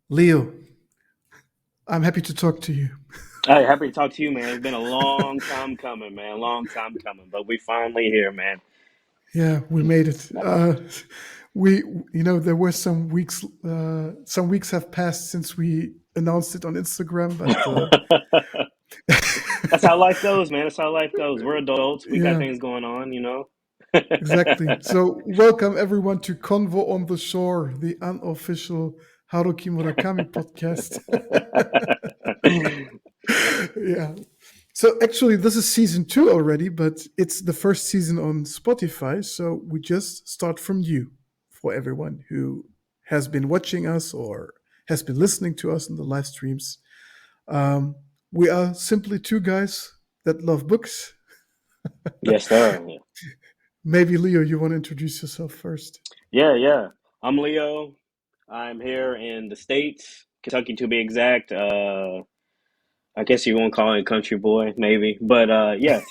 Leo, I'm happy to talk to you. Hey, happy to talk to you, man. It's been a long time coming, man. Long time coming, but we finally here, man. Yeah, we made it. We, there were some weeks. Some weeks have passed since we announced it on Instagram, but That's how life goes, man. That's how life goes. We're adults. We got yeah, things going on. exactly. So, welcome everyone to Convo on the Shore, the unofficial Haruki Murakami podcast. Yeah. So actually, this is season two already, but it's the first season on Spotify. So we just start from you for everyone who has been watching us or has been listening to us in the live streams. Um, we are simply two guys that love books. Yes, sir. Maybe Leo, you want to introduce yourself first? Yeah. I'm Leo. I'm here in the States, Kentucky to be exact. I guess you won't call it country boy, maybe. But yes.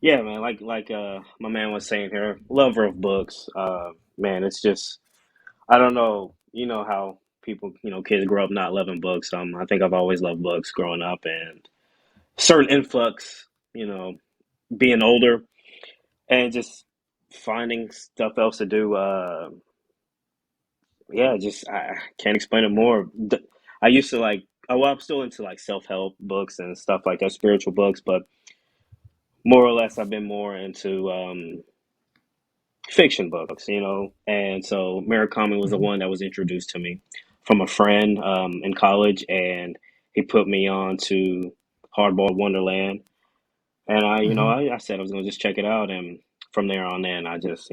Yeah, man, like my man was saying here, lover of books. Man, it's just I don't know. You know how people, kids grow up not loving books. I think I've always loved books growing up, and certain influx, being older and just finding stuff else to do. Yeah, just I can't explain it more. I used to like. Oh, well, I'm still into like self-help books and stuff like that, spiritual books, but more or less, I've been more into fiction books, and so Murakami was the Mhm. one that was introduced to me from a friend in college, and he put me on to Hardball Wonderland, and Mhm. I said I was gonna just check it out, and from there on in, I just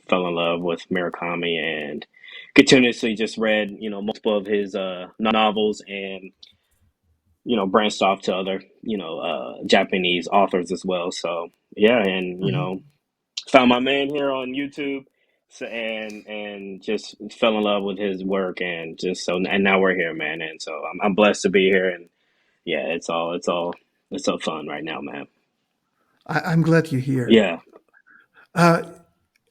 fell in love with Murakami and continuously just read multiple of his novels and branched off to other Japanese authors as well. So yeah, and Mhm. found my man here on YouTube, so, and just fell in love with his work, and just so and now we're here, man. And so I'm blessed to be here, and yeah, it's so fun right now, man. I'm glad you're here. Yeah, Uh,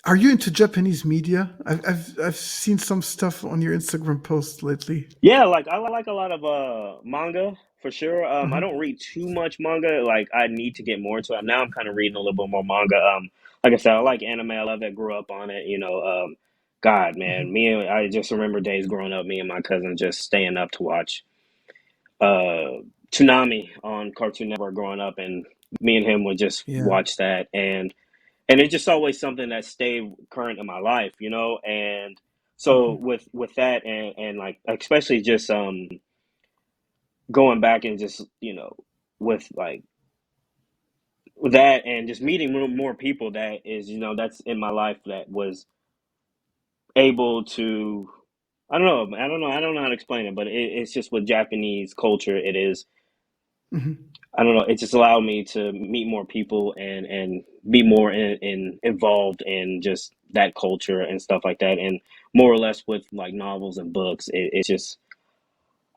are you into Japanese media? I've seen some stuff on your Instagram posts lately. yeah. Like I like a lot of manga for sure. I Uh-huh. don't read too much manga. Like I need to get more into it. Now I'm kind of reading a little bit more manga. Like I said, I like anime. I love that. Grew up on it. God, Mhm. man, I just remember days growing up. Me and my cousin just staying up to watch uh Toonami on Cartoon Network growing up, and me and him would just Yeah. watch that, and it's just always something that stayed current in my life, and so Mhm. with that, and like especially just going back and just with like with that and just meeting more people that is that's in my life that was able to I don't know how to explain it, but it's just with Japanese culture it is. Mhm. I don't know. It just allowed me to meet more people and be more involved in just that culture and stuff like that, and more or less with like novels and books. It's just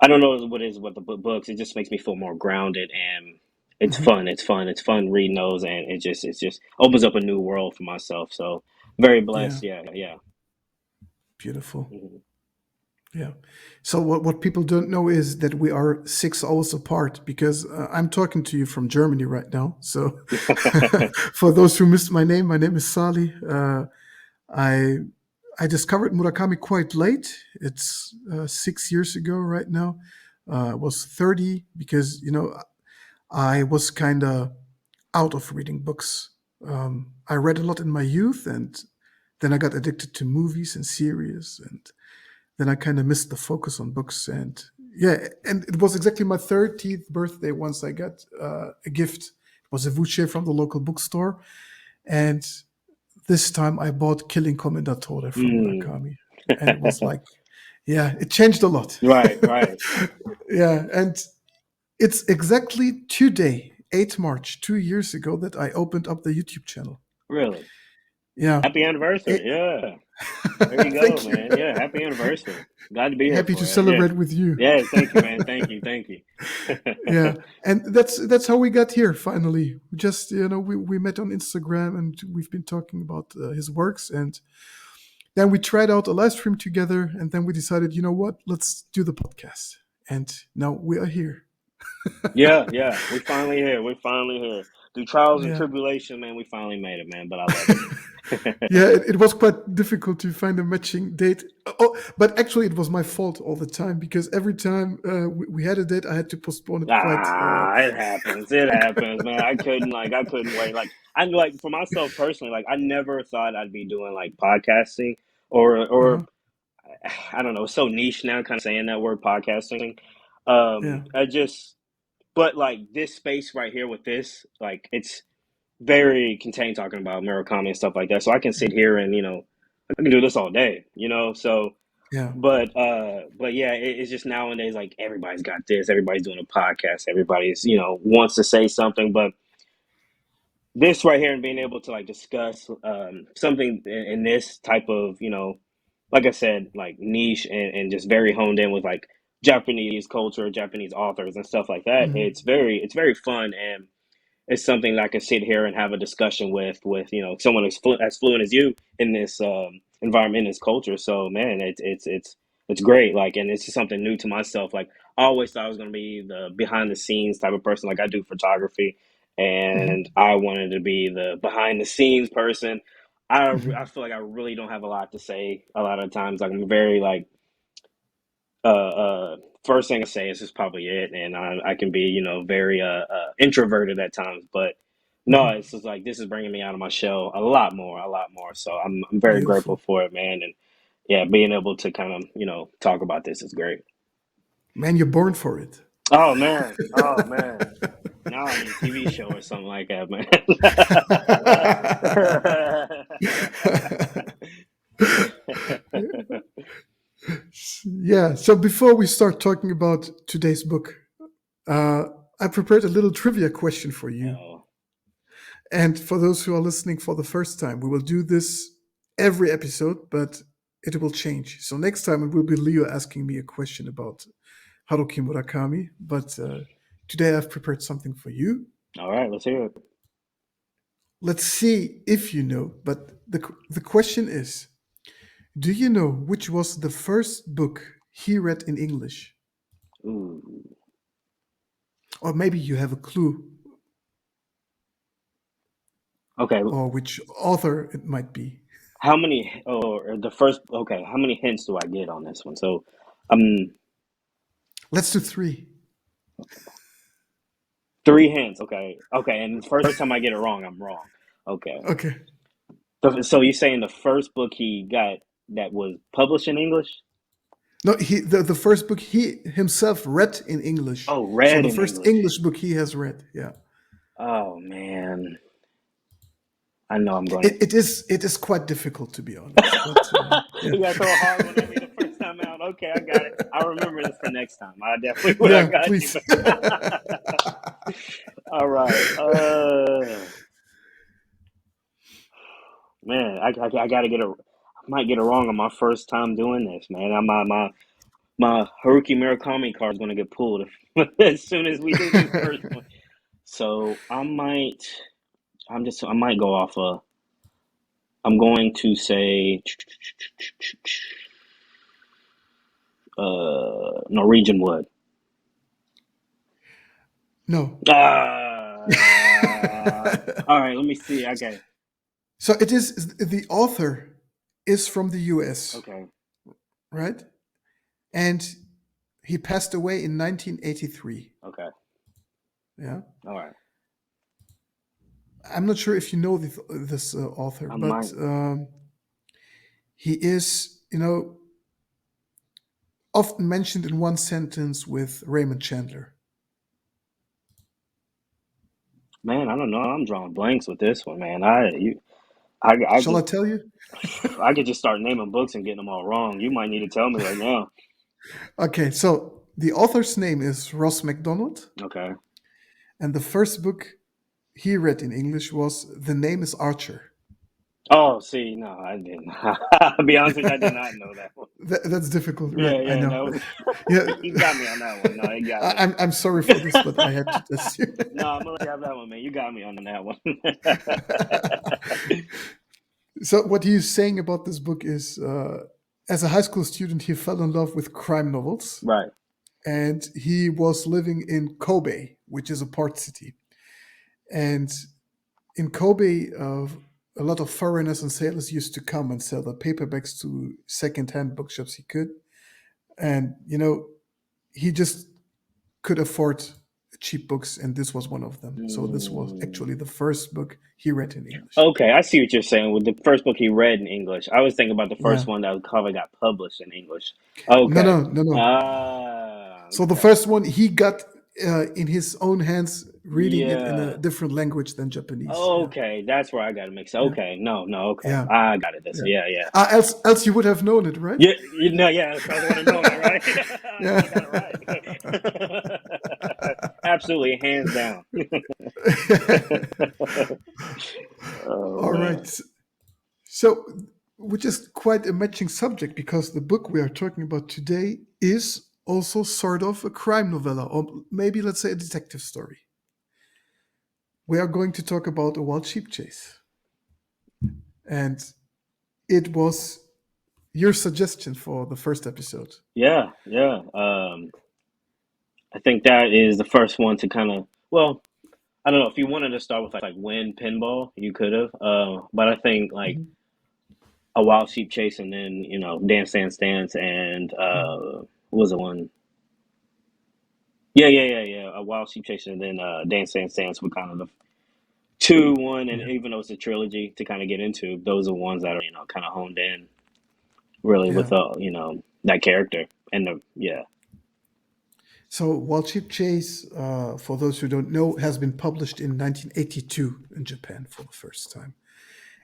I don't know what it is with the books. It just makes me feel more grounded, and it's Mhm. fun. It's fun. It's fun reading those, and it just opens up a new world for myself. So very Yeah. blessed. Yeah. Beautiful. Mhm. Yeah. So what people don't know is that we are 6 hours apart because I'm talking to you from Germany right now. So for those who missed my name is Salih. I I discovered Murakami quite late. It's 6 years ago right now. I was 30 because I was kind of out of reading books. I read a lot in my youth, and then I got addicted to movies and series, and then I kind of missed the focus on books. And yeah, and it was exactly my 30th birthday once I got a gift. It was a voucher from the local bookstore, and this time I bought Killing Commendatore from Mm. Murakami, and it was like, yeah, it changed a lot. Right. Yeah, and it's exactly today, 8 March, 2 years ago, that I opened up the YouTube channel. Really. Yeah. Happy anniversary. It- Yeah. There you go, Thank you. man. Yeah. Happy anniversary. Glad to be here Happy to for you. Yeah. celebrate with you. Yeah. Thank you, man. Thank you. Yeah, and that's how we got here finally. Just we met on Instagram, and we've been talking about his works, and then we tried out a live stream together, and then we decided, you know what, let's do the podcast. And now we are here. Yeah, yeah. We finally here. We finally here. Through trials and Yeah. tribulation, man, we finally made it, man. But I love it. Yeah, it was quite difficult to find a matching date. Oh, but actually, it was my fault all the time because every time we had a date, I had to postpone it quite. It happens. It happens, man. I couldn't wait. Like, I like for myself personally, like I never thought I'd be doing like podcasting or Uh-huh. I don't know, it's so niche now, kind of saying that word podcasting. Yeah. But like this space right here with this, like it's very contained talking about Murakami and stuff like that. So I can sit here and, I can do this all day, So, Yeah. but yeah, it's just nowadays like everybody's got this, everybody's doing a podcast, everybody's, wants to say something, but this right here and being able to like discuss something in this type of like I said, like niche and just very honed in with like Japanese culture, Japanese authors and stuff like that. Mhm. It's very fun, and it's something that I can sit here and have a discussion with someone as fluent as you in this environment, in this culture. So man, it's great. Like, and it's just something new to myself. Like I always thought I was going to be the behind the scenes type of person. Like I do photography, Mhm. and I wanted to be the behind the scenes person. I Mhm. feel like I really don't have a lot to say a lot of times. Like I'm very like first thing I say is just probably it, and I can be very introverted at times, but no, Mhm. it's just like this is bringing me out of my shell a lot more. So I'm very grateful Beautiful. for it, man, and yeah, being able to kind of talk about this is great. Man, you're born for it. Oh man. Now I need a TV show or something like that, man. Yeah. So before we start talking about today's book, uh, I prepared a little trivia question for you. Oh, And for those who are listening for the first time, we will do this every episode, but it will change. So next time it will be Leo asking me a question about Haruki Murakami. But today I've prepared something for you. all right, let's hear it. Let's see if you know. But the question is, do you know which was the first book he read in English? Ooh. Or maybe you have a clue Okay, or which author it might be. how many? Or the first? Okay, how many hints do I get on this one? So, um, Let's do three. three hints. Okay, okay, and the first time I get it wrong, I'm wrong. Okay, Okay. so you're saying the first book he got that was published in English? No, the first book he himself read in English. Oh, So read the in first English. English book he has read. Yeah. Oh man, I know I'm going. It is quite difficult to be honest. But yeah. You gotta throw a hard one at me the first time out. Okay, I got it. I'll remember this for next time. I definitely will. I Yeah, got you. please. All right. Man, I gotta get a. I might get it wrong on my first time doing this, man. My Haruki Murakami card is gonna get pulled as soon as we do this first one. So I might. I might go off a. I'm going to say. Norwegian Wood. No. Ah. All right. Let me see. Okay. So it is the author is from the US, Okay. right? And he passed away in 1983. Okay. Yeah. All right. I'm not sure if you know this author, I but might. he is, often mentioned in one sentence with Raymond Chandler. Man, I don't know. I'm drawing blanks with this one, man. I Shall I just, tell you? I could just start naming books and getting them all wrong. You might need to tell me right now. Okay, so the author's name is Ross MacDonald, Okay. and the first book he read in English was The Name is Archer. Oh, see, no, I didn't. I'll be honest with you, I did not know that one. That's difficult, right? Yeah, I yeah, know. that was. Yeah, You got me on that one. No, you got me. I'm sorry for this, but I had to test you. No, I'm gonna let you have that one, man. You got me on that one. So what he's saying about this book is, as a high school student, he fell in love with crime novels, Right. and he was living in Kobe, which is a port city. And in Kobe, a lot of foreigners and sailors used to come and sell the paperbacks to secondhand bookshops he could. And he just could afford cheap books, and this was one of them. So this was Mm. actually the first book he read in English. Okay, I see what you're saying with the first book he read in English. I was thinking about the Yeah. first one that probably got published in English. No, Okay. no, no, no. Ah, So the okay. first one he got in his own hands, reading it in a Yeah. different language than Japanese. Yeah, Okay, that's where I got it mixed up. yeah, Okay, no, okay. yeah, I got it. This, yeah. yeah, yeah. Else you would have known it, right? Yeah, you know, yeah, that's what I would have known it, right? Yeah. You got it right. Absolutely, hands down. Oh All man. right. So, which is quite a matching subject because the book we are talking about today is also sort of a crime novella, or maybe let's say a detective story. We are going to talk about a wild sheep chase, and it was your suggestion for the first episode. Yeah, yeah. I think that is the first one to kind of, well, I don't know if you wanted to start with like win pinball, you could have. But I think like Mhm. a wild sheep chase and then dance dance dance and Mhm. what was the one? Yeah. A wild sheep chase and then dance dance dance were kind of the two one, and Yeah, even though it's a trilogy to kind of get into, those are ones that are kind of honed in really yeah. with that character and the yeah. So, Wild Sheep Chase, for those who don't know, has been published in 1982 in Japan for the first time,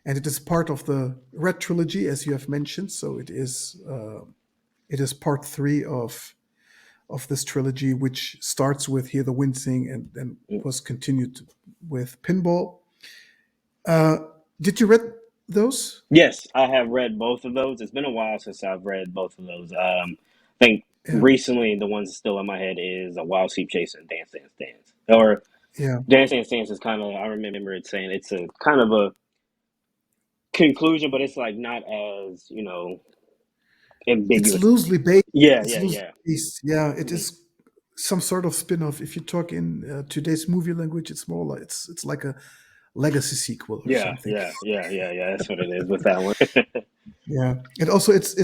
and it is part of the Red trilogy, as you have mentioned. So, it is part three of this trilogy, which starts with Hear the Wind Sing and then Mm. was continued with Pinball. Uh, did you read those? Yes, I have read both of those. It's been a while since I've read both of those. I think Yeah, recently the ones still in my head is a Wild Sheep Chase and Dance Dance Dance. Or yeah. Dance Dance Dance is kind of, I remember it saying it's a kind of a conclusion, but it's like not as It's ambiguous. loosely based. Yeah, It's yeah, loosely yeah. based. Yeah, it Hmm. is some sort of spin-off. If you talk in today's movie language, it's more like it's like a legacy sequel or Yeah, something. yeah. That's what it is with that one. Yeah, and also it's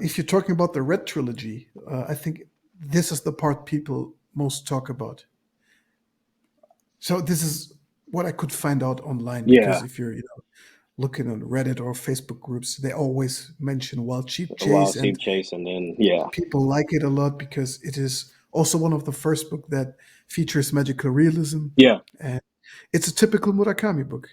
if you're talking about the Red trilogy, I think this is the part people most talk about. So this is what I could find out online, because Yeah, if you're looking on Reddit or Facebook groups, they always mention Wild Sheep a Wild Chase, Sheep and Chase, and then yeah, people like it a lot because it is also one of the first book that features magical realism, yeah, and it's a typical Murakami book.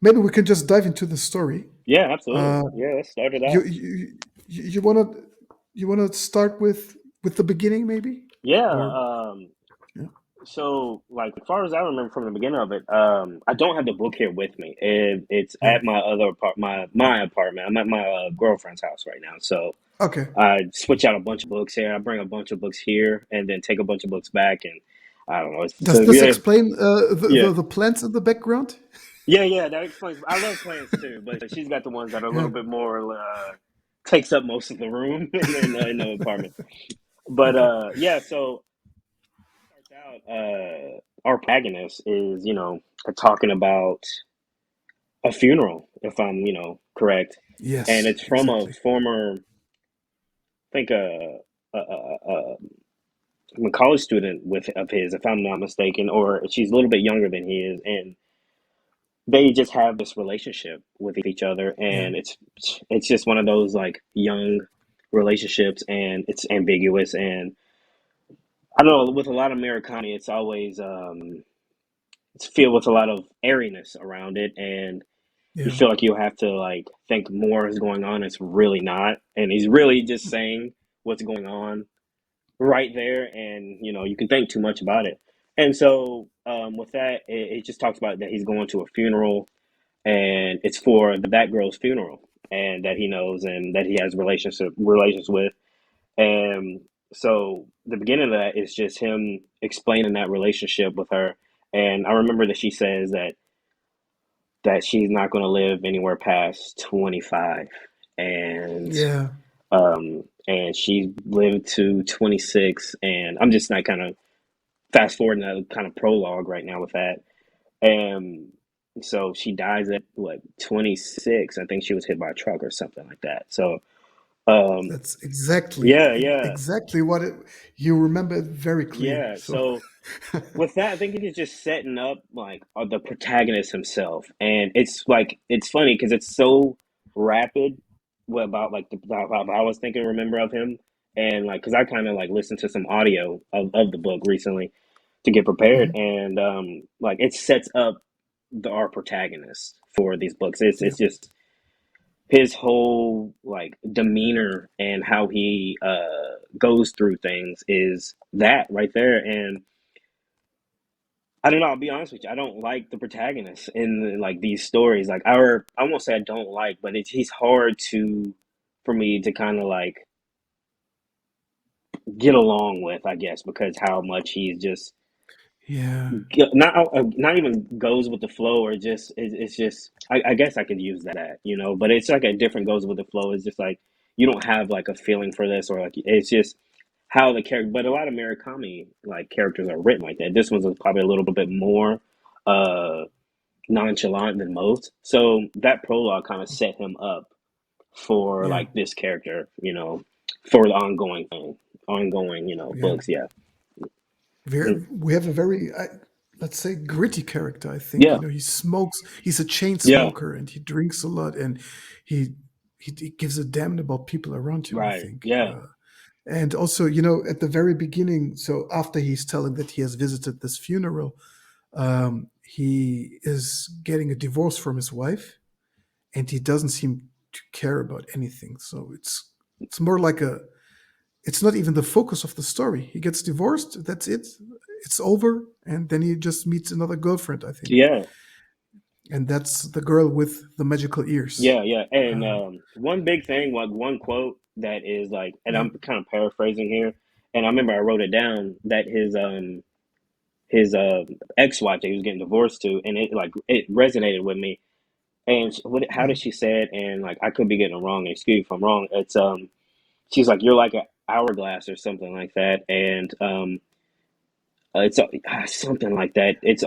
Maybe we can just dive into the story. yeah. Absolutely. Uh, Yeah, let's start it you out. you you wanna start with the beginning, maybe, Yeah. or yeah, So, like, as far as I remember from the beginning of it, I don't have the book here with me. It's yeah. at my other my apartment. I'm at my girlfriend's house right now. So Okay. I switch out a bunch of books here. I bring a bunch of books here, and then take a bunch of books back. And I don't know. Does So this yeah, explain the, yeah, the plants in the background? yeah. That explains. I love plants too, but she's got the ones that are a Yeah. little bit more takes up most of the room in the apartment. But Okay. yeah. So starts out, our protagonist is, talking about a funeral, if I'm, correct, and Yes, it's from a exactly. former, I think a college student with of his, if I'm not mistaken, or she's a little bit younger than he is, and they just have this relationship with each other, Yeah. and it's just one of those like young relationships, and it's ambiguous, and I don't know, with a lot of Murakami, it's always it's filled with a lot of airiness around it, and you Yeah. feel like you have to like think more is going on. It's really not, and he's really just saying what's going on right there, and you can think too much about it. And so with that, it just talks about that he's going to a funeral, and it's for that girl's funeral, and that he knows and that he has relations with, and so the beginning of that is just him explaining that relationship with her. And I remember that she says that that she's not going to live anywhere past 25, and Yeah. she lived to 26, and I'm just like kind of fast forwarding that kind of prologue right now with that. And so she dies at what, 26? I think she was hit by a truck or something like that. So um, That's exactly yeah, yeah, exactly what it. You remember it very clear. yeah. So So with that, I think it is just setting up like the protagonist himself, and it's like it's funny because it's so rapid. What about like about I was thinking, remember of him, and like because I kind of like listened to some audio of the book recently to get prepared, mhm. and like it sets up our protagonist for these books. Yeah, It's just his whole like demeanor and how he goes through things is that right there. And I don't know. I'll be honest with you. I don't like the protagonist in like these stories. Like, I won't say I don't like, but he's hard to for me to kind of like get along with, I guess, because how much he's just yeah, not even goes with the flow, or just it's just I guess I could use that, but it's like a different goes with the flow. It's just like you don't have like a feeling for this, or like it's just how the character. But a lot of Murakami like characters are written like that. This one's probably a little bit more uh nonchalant than most. So that prologue kind of set him up for yeah, like this character, for the ongoing thing, ongoing, yeah. books. Yeah. Mm. We have a very, let's say, gritty character. I think Yeah. he smokes. He's a chain Yeah. smoker, and he drinks a lot, and he he gives a damn about people around him. I Right. think. Yeah. And also, at the very beginning, so after he's telling that he has visited this funeral, he is getting a divorce from his wife, and he doesn't seem to care about anything. So it's more like a. It's not even the focus of the story. He gets divorced. That's it. It's over, and then he just meets another girlfriend, I think, Yeah. and that's the girl with the magical ears. Yeah, yeah. And Uh, one big thing, like one quote that is like, and yeah, I'm kind of paraphrasing here, and I remember I wrote it down that his ex-wife that he was getting divorced to, and it resonated with me. And how yeah, did she say it? And like I could be getting it wrong. Excuse me if I'm wrong. It's she's like, you're like an hourglass or something like that, and it's something like that. It's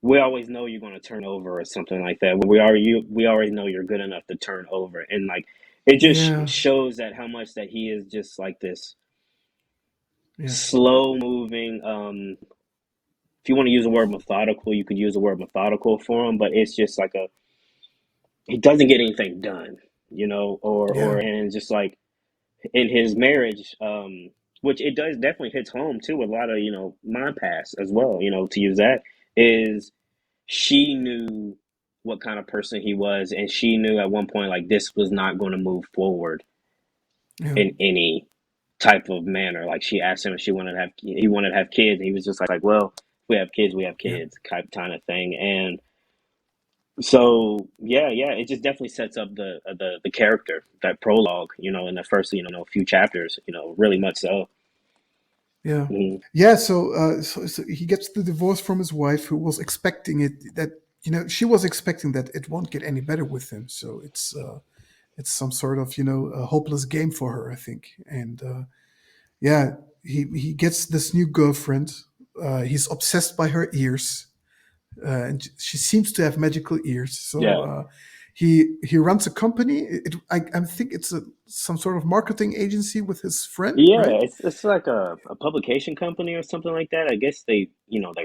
we always know you're going to turn over or something like that. We already know you're good enough to turn over, and like it just yeah, shows that how much that he is just like this yeah, slow moving. If you want to use the word methodical, you could use the word methodical for him, but it's just like he doesn't get anything done, yeah, and just like in his marriage, which it does definitely hits home too with a lot of my past as well. To use that is she knew what kind of person he was, and she knew at one point like this was not going to move forward yeah, in any type of manner. Like she asked him if he wanted to have kids, and he was just like, well, if we have yeah, kids, type kind of thing. And so yeah, yeah, it just definitely sets up the character, that prologue, in the first few chapters, really much so. yeah, Mhm. yeah. So he gets the divorce from his wife, who was expecting it. That she was expecting that it won't get any better with him. So it's some sort of a hopeless game for her, I think. And yeah, he gets this new girlfriend. He's obsessed by her ears, and she seems to have magical ears. So Yeah. he runs a company. I think it's some sort of marketing agency with his friend, Yeah, right? it's like a publication company or something like that. I guess they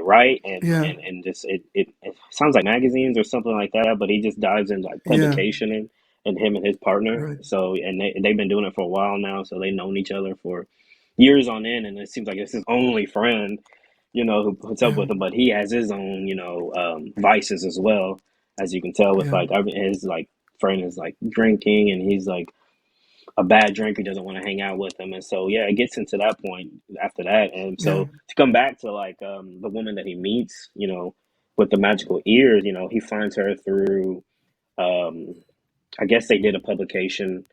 write Yeah, and just it sounds like magazines or something like that, but he just dives into like yeah, publication and him and his partner. right, So and they've been doing it for a while now, so they've known each other for years on end, and it seems like it's his only friend, who puts up yeah, with him, but he has his own, vices as well, as you can tell with yeah, like his like friend is like drinking, and he's like a bad drinker, doesn't want to hang out with him. And so yeah, it gets into that point after that. And yeah, so to come back to like the woman that he meets, with the magical ears, he finds her through um I guess they did a publication,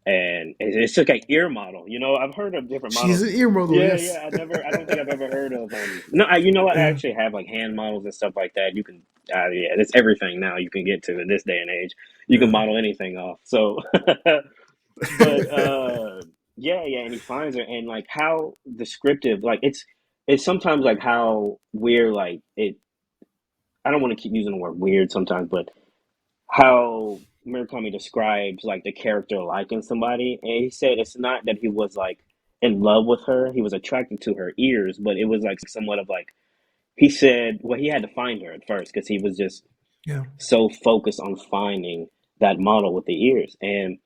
and it's like an ear model. You know, I've heard of different She's models. an ear model, Yeah, yes. yeah. I don't think I've ever heard of. No, you know what? I Yeah, actually have like hand models and stuff like that. You can, yeah, it's everything now you can get to in this day and age. You can yeah. model anything off. So, but yeah, yeah. And he finds her, and like how descriptive, like it's sometimes like how we're like it. I don't want to keep using the word weird sometimes, but how Murakami describes like the character liking somebody, and he said it's not that he was like in love with her; he was attracted to her ears, but it was like somewhat of like he said, well, he had to find her at first because he was just Yeah. so focused on finding that model with the ears, and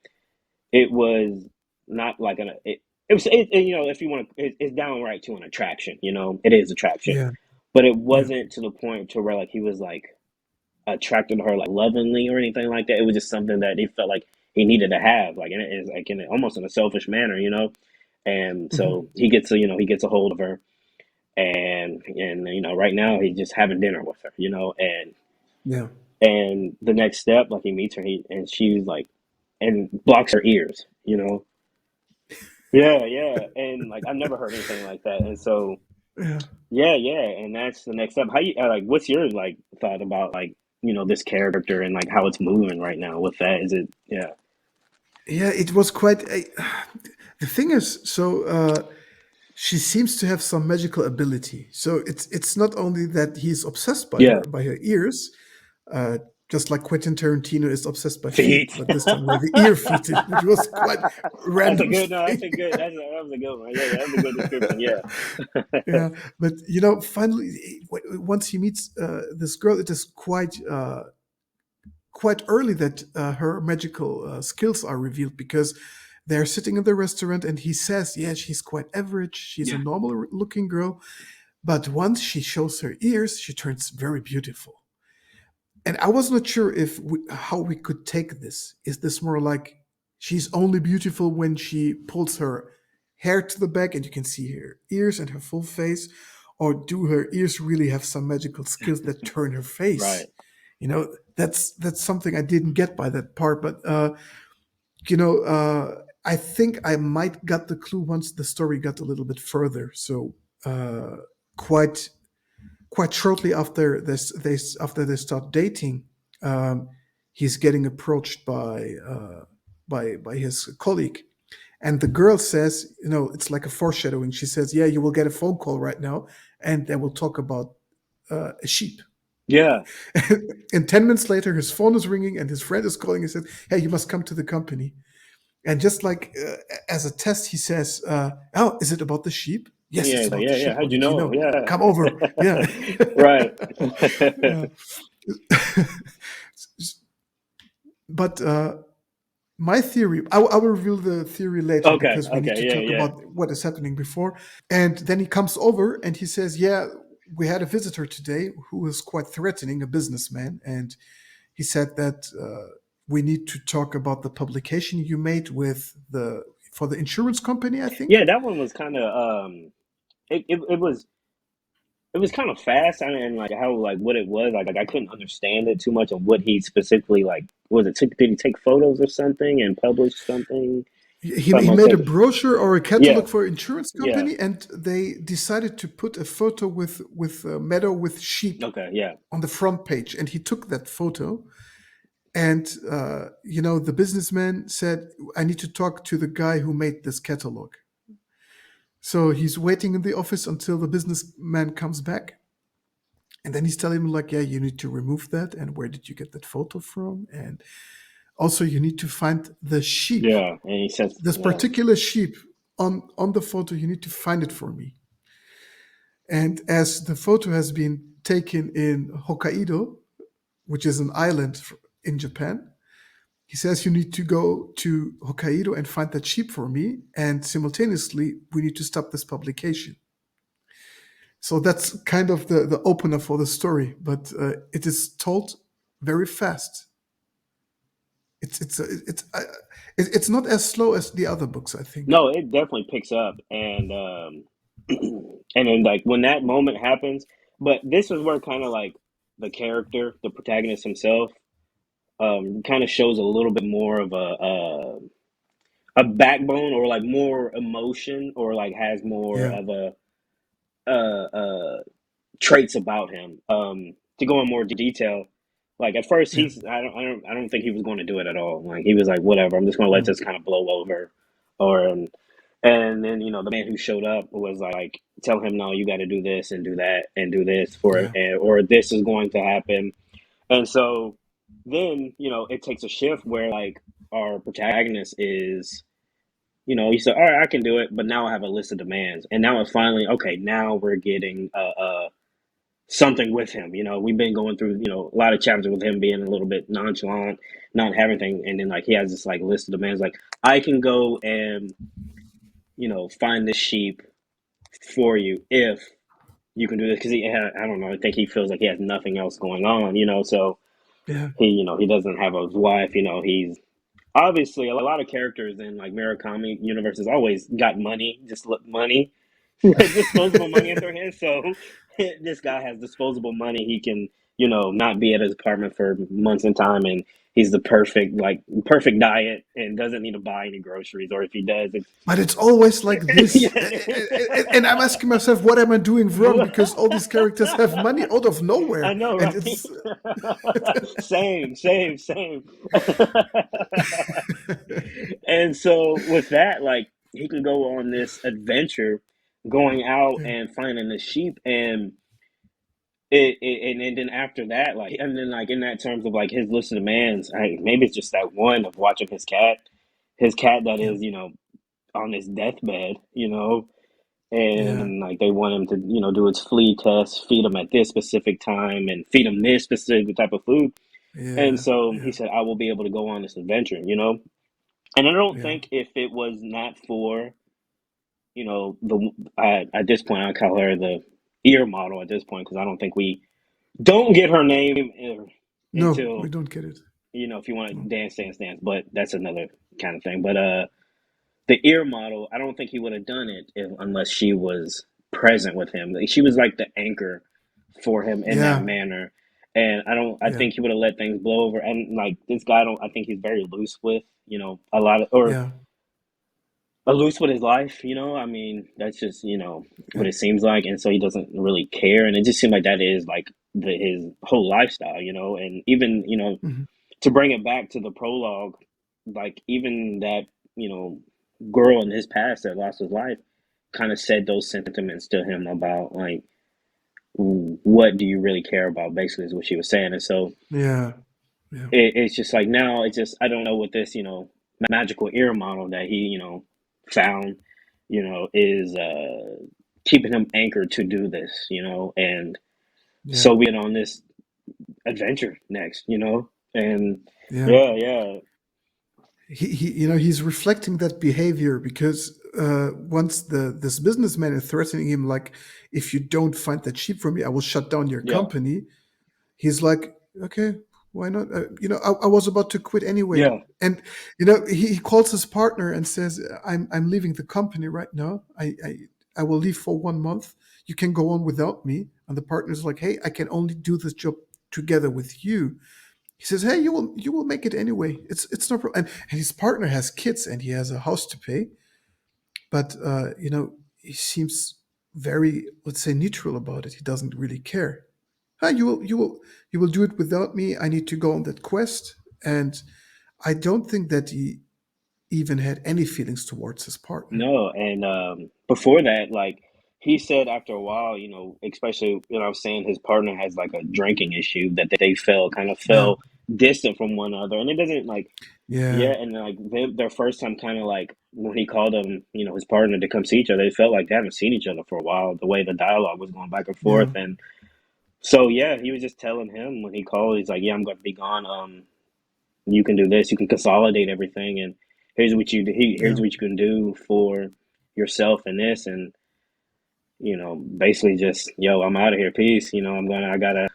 it was not like it was you know if you want to it's downright to an attraction, you know, it is attraction, Yeah. but it Yeah. wasn't to the point to where like he was like attracted to her like lovingly or anything like that. It was just something that he felt like he needed to have, like, and it is like in almost in a selfish manner, you know. And Hmm. so he gets a he gets a hold of her, and you know right now he's just having dinner with her, you know, Yeah. and the next step, like he meets her, and she's like and blocks her ears, you know. Yeah, yeah, and like I've never heard anything like that, and so Yeah. yeah, yeah, and that's the next step. How you like? What's your like thought about like this character and like how it's moving right now with that? Is it yeah, Yeah, it was quite a, the thing is, so she seems to have some magical ability. So it's not only that he's obsessed yeah, by her ears, uh, just like Quentin Tarantino is obsessed by feet, feet. but this time with the ear feet, which was quite That's a random good no. That's thing. a good. That was a good one. Yeah, yeah, that's a good description. Yeah, Yeah, but finally, once he meets this girl, it is quite early that her magical skills are revealed because they're sitting in the restaurant and he says, yeah, she's quite average. She's a yeah, normal looking girl. But once she shows her ears, she turns very beautiful. And I was not sure how we could take this. Is this more like she's only beautiful when she pulls her hair to the back and you can see her ears and her full face? Or do her ears really have some magical skills that turn her face? right. That's something I didn't get by that part. But I think I might got the clue once the story got a little bit further. So uh, quite quite shortly after they start dating, um, he's getting approached by his colleague, and the girl says, it's like a foreshadowing. She says, "Yeah, you will get a phone call right now, and they will talk about a sheep." Yeah, And 10 minutes later, his phone is ringing, and his friend is calling and says, "Hey, you must come to the company." And just like as a test, he says, "Oh, is it about the sheep?" Yes, yeah, it's he's like, about the yeah, yeah. sheep. How How'd you did you know? know? Yeah, Come over. Yeah. right. Yeah. But my theory, I will reveal the theory later Okay, because we need okay, to yeah, talk yeah, about what is happening before. And then he comes over and he says, "Yeah, we had a visitor today who was quite threatening, a businessman. And he said that we need to talk about the publication you made for the insurance company, I yeah. think." That one was kind of it was kind of fast and like how like what it was like I couldn't understand it too much of what he specifically like was it did he take photos of something and publish something He something like made a that brochure or a yeah catalog for insurance yeah company, and they decided to put a photo with a meadow with sheep okay yeah on the front page, and he took that photo. And the businessman said, "I need to talk to the guy who made this catalog." So he's waiting in the office until the businessman comes back, and then he's telling him like, "Yeah, you need to remove that, and where did you get that photo from? And also, you need to find the sheep, yeah and he says this yeah particular sheep on the photo. You need to find it for me." And as the photo has been taken in Hokkaido, which is an island in Japan, he says, "You need to go to Hokkaido and find that sheep for me. And simultaneously, we need to stop this publication." So that's kind of the opener for the story, but it is told very fast. It's not as slow as the other books, I think. no it definitely picks up and and then like when that moment happens but this is where kind of like the character the protagonist himself kind of shows a little bit more of a backbone or like more emotion or like has more Yeah. of a traits about him. To go in more detail, like at first Yeah. I don't think he was going to do it at all. Like he was like, whatever, I'm just going to let Mm. this kind of blow over, or and then the man who showed up was like, tell him no, you got to do this and do that and do this for Yeah. or this is going to happen, and so then it takes a shift where like our protagonist is. He said, "All right, I can do it," but now I have a list of demands, and now it's finally okay. Now we're getting something with him. We've been going through, a lot of chapters with him being a little bit nonchalant, not having anything, and then like he has this like list of demands, like I can go and find this sheep for you if you can do this because I don't know, I think he feels like he has nothing else going on, so Yeah. he doesn't have a wife, he's obviously a lot of characters in like Murakami universe has always got money, just money, disposable money at their hands. So this guy has disposable money. He can, not be at his apartment for months in time, and he's the perfect diet, and doesn't need to buy any groceries. Or if he does, But it's always like this. yeah. And I'm asking myself, what am I doing wrong? Because all these characters have money out of I nowhere. know, And right? it's, Same. And so with that, like he can go on this adventure, going out yeah, and finding the sheep, and and then after that, like, and then like in that terms of like his list of demands, maybe it's just that one of watching his cat that yeah, is on his deathbed, yeah, and like they want him to do his flea test, feed him at this specific time, and feed him this specific type of food. And yeah, so he yeah, said, I will be able to go on this adventure. And I don't yeah, think if it was not for, the at this point, I call her the ear model at this point because I don't think we don't get her name no, we until, don't get it. if you want to No. dance, but that's another kind of thing. But the ear model, I don't think he would have done it unless she was present with him. Like, she was like the anchor for him in that Yeah, manner. And I yeah, think he would have let things blow over. And like this guy, I think he's very loose with, a lot of, or yeah, loose with his life. I mean, that's just, yeah, what it seems like. And so he doesn't really care. And it just seemed like that is like his whole lifestyle. And even, mhm, to bring it back to the prologue, like even that, you know, girl in his past that lost his life kind of said those sentiments to him about like what do you really care about, basically is what she was saying. And so yeah, yeah, it's just like now it's just I don't know what this, magical ear model that he, found, is keeping him anchored to do this, and yeah, so we get on this adventure next, and yeah. yeah. He's reflecting that behavior because once this businessman is threatening him, like, if you don't find that sheep for me, I will shut down your Yeah, company. He's like, okay, why not? I was about to quit anyway. yeah, And he calls his partner and says, I'm leaving the company right now. I will leave for 1 month. You can go on without me. And the partner's like, hey, I can only do this job together with you. He says, hey, you will make it anyway. It's no problem. And his partner has kids and he has a house to pay. But he seems very, let's say, neutral about it. He doesn't really care. You will do it without me. I need to go on that quest. And I don't think that he even had any feelings towards his partner. no. And before that, like he said, after a while, especially I was saying his partner has like a drinking issue that they kind of Yeah, fell distant from one another, and it doesn't like. yeah, Yeah, and like their first time, kind of like when he called him, his partner to come see each other, they felt like they haven't seen each other for a while. The way the dialogue was going back and yeah, forth, and so yeah, he was just telling him when he called, he's like, "Yeah, I'm going to be gone. You can do this. You can consolidate everything, and here's yeah, what you can do for yourself and this, and basically just yo, I'm out of here. Peace.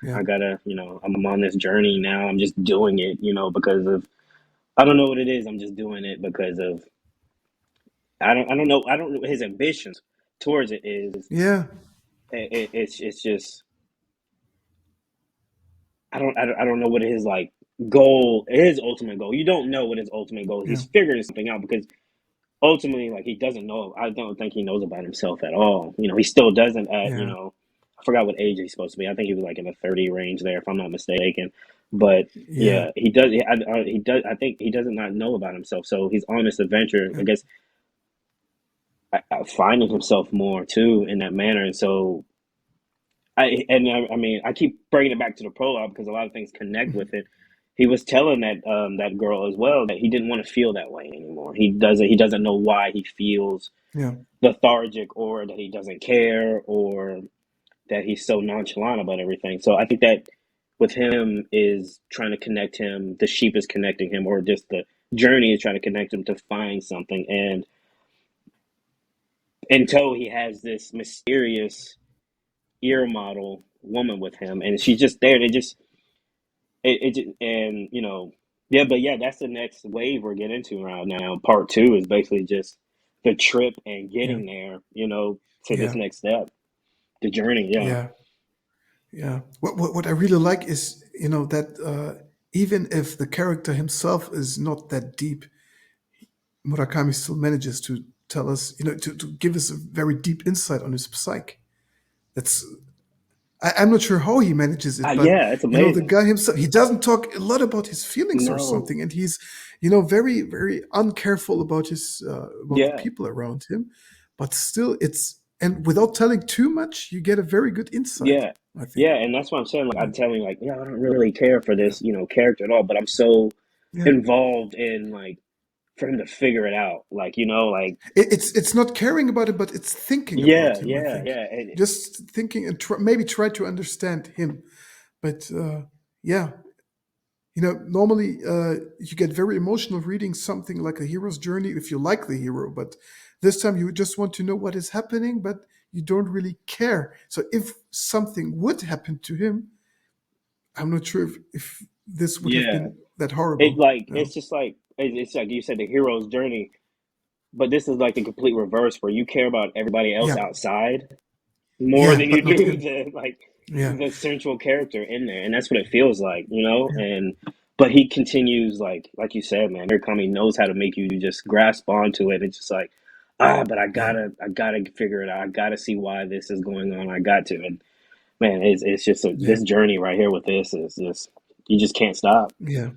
yeah, I'm on this journey now. I'm just doing it, because of I don't know what it is. I'm just doing it because of I don't know what his ambitions towards it is. yeah, It's just I don't know what his like goal, his ultimate goal. You don't know what his ultimate goal. yeah, He's figuring something out because ultimately, like he doesn't know. I don't think he knows about himself at all. He still doesn't. Yeah. I forgot what age he's supposed to be. I think he was like in the 30 range there, if I'm not mistaken. But Yeah. yeah, he does. He does. I think he does not know about himself. So he's on this adventure. I Yeah. guess finding himself more too in that manner. And so I mean, I keep bringing it back to the prologue because a lot of things connect Mhm. with it. He was telling that girl as well that he didn't want to feel that way anymore. He doesn't know why he feels Yeah. lethargic, or that he doesn't care, or that he's so nonchalant about everything. So I think that with him is trying to connect him, the sheep is connecting him, or just the journey is trying to connect him to find something. And until he has this mysterious ear model woman with him, and she's just there. And yeah, but yeah, that's the next wave we're getting into right now. Part two is basically just the trip and Yeah. getting there, to this Yeah. next step, the journey. Yeah. Yeah. Yeah. What I really like is, that even if the character himself is not that deep, Murakami still manages to tell us, to give us a very deep insight on his psyche. That's I'm not sure how he manages it, but Yeah, it's the amazing. guy himself, he doesn't talk a lot about his feelings or No. something, and he's very very uncareful about his about the Yeah. people around him, but still it's and without telling too much, you get a very good insight. Yeah. I think. Yeah, and that's what I'm saying. Like Yeah, I'm telling you, like, yeah, I don't really care for yeah, this, character at all, but I'm so yeah. involved in, like, for him to figure it out. Like, like, It's not caring about it, but it's thinking about yeah, him. I yeah, think yeah. And just thinking and maybe try to understand him, but yeah, normally you get very emotional reading something like a hero's journey if you like the hero, but this time you just want to know what is happening, but you don't really care. So if something would happen to him, I'm not sure if this would have yeah, been that horrible. it's just like it's like you said, the hero's journey. But this is like the complete reverse, where you care about everybody else Yeah, outside more yeah, than you but not do him. the like Yeah, the central character in there, and that's what it feels like. yeah, And but he continues, like you said, man. Murakami knows how to make you just grasp onto it. It's just like, but yeah, I gotta figure it out. I gotta see why this is going on. I got to, and man, it's just yeah, this journey right here with this is just you just can't stop. yeah,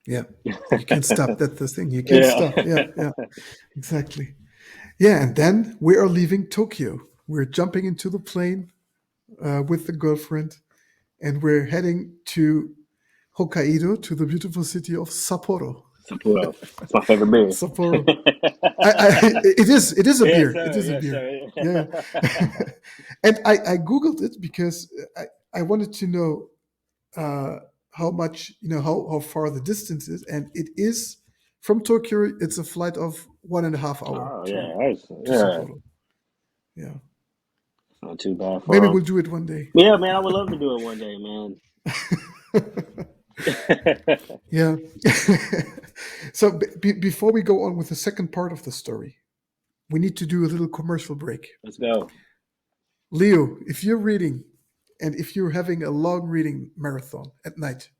yeah. You can't stop. That's the thing. You can't Yeah. stop. Yeah, yeah, exactly. Yeah, and then we are leaving Tokyo. We're jumping into the plane with the girlfriend, and we're heading to Hokkaido, to the beautiful city of Sapporo. Sapporo. It's my favorite beer. Sapporo. It is a Yes, beer. It sir. is a Yes, beer. sir. Yeah. And I googled it because I wanted to know uh, how much how far the distance is, and it is from Tokyo. It's a flight of 1.5 hour Oh to yeah, yeah. Sapporo. Yeah. It's not too bad Maybe for we'll them. do it one day. Yeah, man. I would love to do it one day, man. Yeah. So before we go on with the second part of the story, we need to do a little commercial break. Let's go. Leo, if you're reading and if you're having a long reading marathon at night,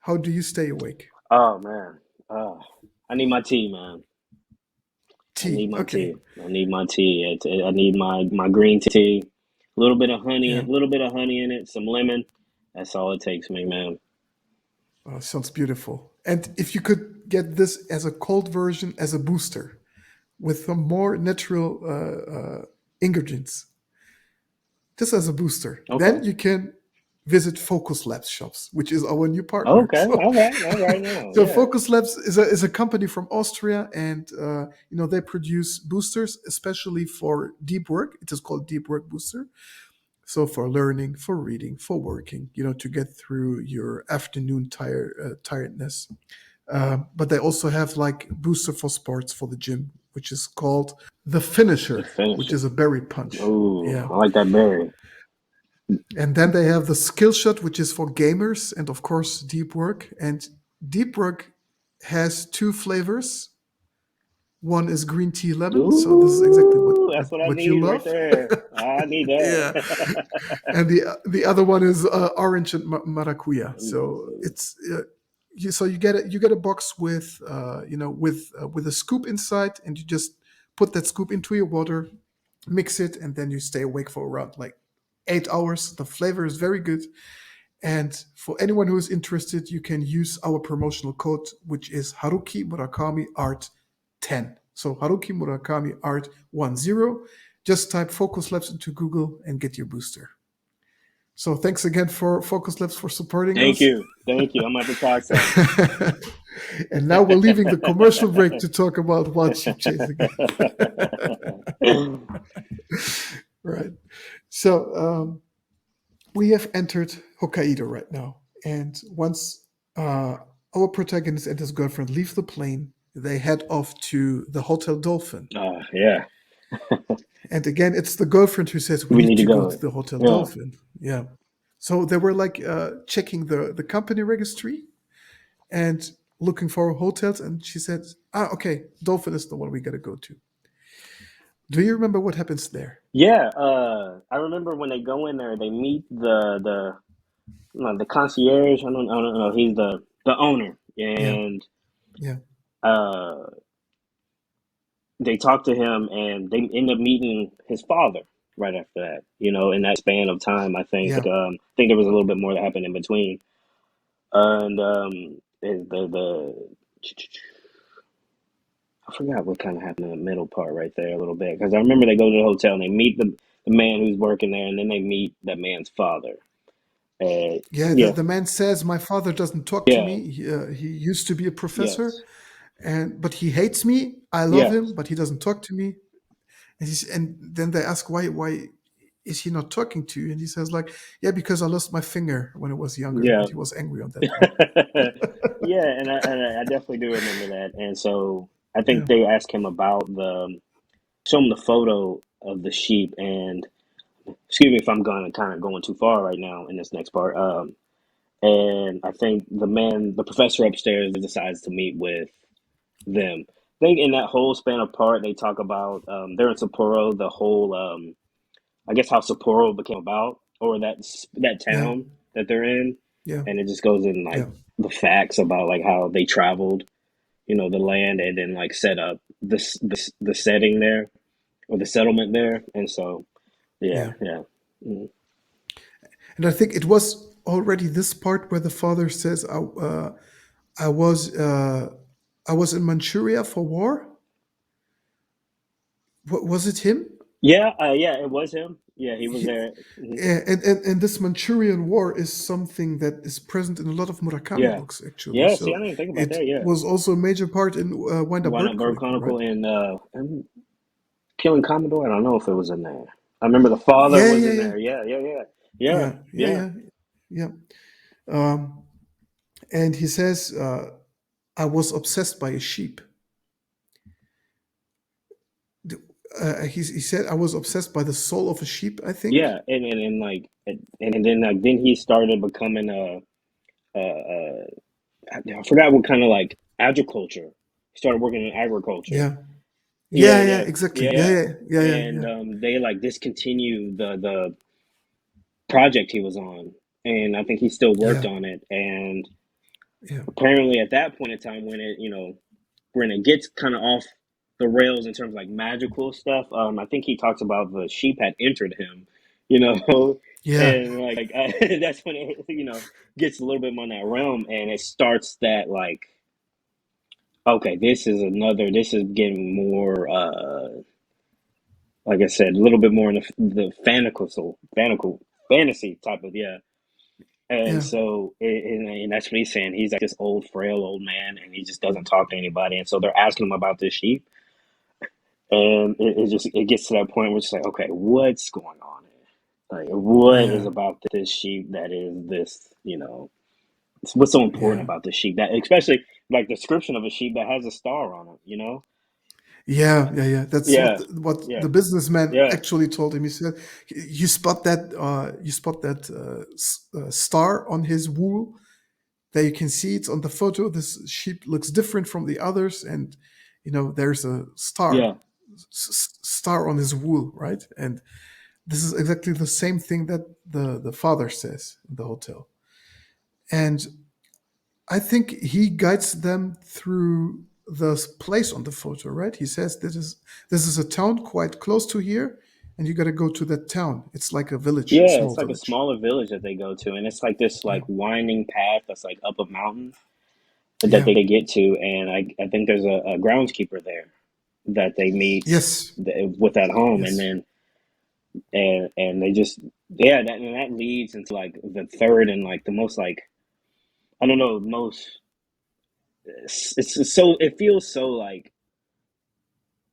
how do you stay awake? Oh man. Oh, I need my tea, man. I need Tea. my Okay. tea. I need my tea. I need my green tea. A little bit of honey. A Yeah. little bit of honey in it. Some lemon. That's all it takes me, man. Sounds beautiful. And if you could get this as a cold version, as a booster, with some more natural ingredients, just as a booster, Okay. then you can visit Focus Labs shops, which is our new partner. Okay. All right. All right now. So Yeah. Focus Labs is a company from Austria, and they produce boosters, especially for deep work. It is called Deep Work Booster. So for learning, for reading, for working, to get through your afternoon tiredness. But they also have like booster for sports for the gym, which is called the The Finisher, which finisher. is a berry punch. Ooh, Yeah. I like that berry. And then they have the skill shot, which is for gamers, and of course, deep work. And deep work has two flavors. One is green tea lemon. So this is exactly what, Ooh, what, that's what I what you need right love. there. I need Yeah. that. And the other one is orange and maracuya. Let me So see. it's so you get a box with with a scoop inside, and you just put that scoop into your water, mix it, and then you stay awake for around like 8 hours. The flavor is very good. And for anyone who is interested, you can use our promotional code, which is Haruki Murakami Art 10. So Haruki Murakami Art 10. Just type Focus Labs into Google and get your booster. So thanks again for Focus Labs for supporting Thank us. you. Thank you. I'm about to talk some. And now we're leaving the commercial break to talk about wild sheep chasing. Right. So we have entered Hokkaido right now. And once our protagonist and his girlfriend leave the plane, they head off to the Hotel Dolphin. Yeah, And again, it's the girlfriend who says, we we need need to to go to go. the Hotel Yeah, Dolphin. Yeah. So they were like checking the company registry and looking for hotels. And she said, okay, Dolphin is the one we got to go to. Do you remember what happens there? yeah. I remember when they go in there, they meet the concierge. I don't know. He's the owner, Yeah. and Yeah. uh, they talk to him, and they end up meeting his father right after that. In that span of time, Yeah. I think there was a little bit more that happened in between, and the I forgot what kind of happened in the middle part right there a little bit, because I remember they go to the hotel and they meet the man who's working there, and then they meet that man's father. Yeah, Yeah, the man says, my father doesn't talk to yeah, me. He used to be a professor, yes, but he hates me. I love him, yes, but he doesn't talk to me. And then they ask, why is he not talking to you? And he says, like, yeah, because I lost my finger when I was younger, yeah. and he was angry on that time. Yeah, and I definitely do remember that. And so I think Yeah. they asked him about show him the photo of the sheep. And excuse me if I'm going to kind of going too far right now in this next part. And I think the professor upstairs decides to meet with them. I think in that whole span of part, they talk about they're in Sapporo, the whole I guess how Sapporo became about, or that Yeah. town that they're in, Yeah. and it just goes in like Yeah. the facts about like how they traveled, the land, and then like set up the setting there, or the settlement there, and so yeah, Yeah. yeah, mm, And I think it was already this part where the father says, I was uh, I was in Manchuria for war. Was it him? yeah, yeah. It was him. Yeah, he was He, there. Mhm. and this Manchurian War is something that is present in a lot of Murakami Yeah, books, actually. yeah. See, I So didn't think about it that. Yeah, was also a major part in Wind Up Why Bird not Bird Chronicle, right? Chronicle and Killing Commodore? I don't know if it was in there. I remember the father Yeah, was yeah, in yeah, there. Yeah, yeah, yeah, yeah, yeah, yeah, yeah. yeah, yeah. Um, and he says, "I was obsessed by a sheep." He said, "I was obsessed by the soul of a sheep." I think. Yeah, and like and then like then he started becoming a I forgot what kind of like agriculture. He started working in agriculture. Yeah, Yeah, yeah, yeah, yeah, exactly. Yeah, yeah. yeah, yeah, yeah, And yeah, they like discontinued the project he was on, and I think he still worked yeah, on it. And yeah, apparently, at that point in time, when it gets kind of off the rails in terms of like magical stuff, I think he talks about the sheep had entered him, you know, yeah, and like that's when it gets a little bit more in that realm, and it starts that like, okay, this is getting more like I said, a little bit more in the fantasy type of, yeah. And yeah, so, and that's what he's saying. He's like this old, frail old man, and he just doesn't talk to anybody. And so they're asking him about this sheep, and it gets to that point where it's like, okay, what's going on here? Like, what is yeah, about this sheep that is this? What's so important yeah. about this sheep, that especially like the description of a sheep that has a star on it? Yeah, yeah, yeah. That's Yeah, what yeah, the businessman yeah, actually told him. He said, you spot that star on his wool. There you can see it's on the photo. This sheep looks different from the others, and there's a yeah, star on his wool, right? And this is exactly the same thing that the father says in the hotel. And I think he guides them through the place on the photo, right? He says this is a town quite close to here, and you got to go to that town. It's like a village, a Yeah, small it's like a village. smaller village that they go to, and it's like this Yeah, like winding path that's like up a mountain that yeah, they get to, and I think there's a groundskeeper there that they meet yes, with that home, and yes, then and they just yeah that and that leads into like the third and like the most like I don't know most it's so it feels so like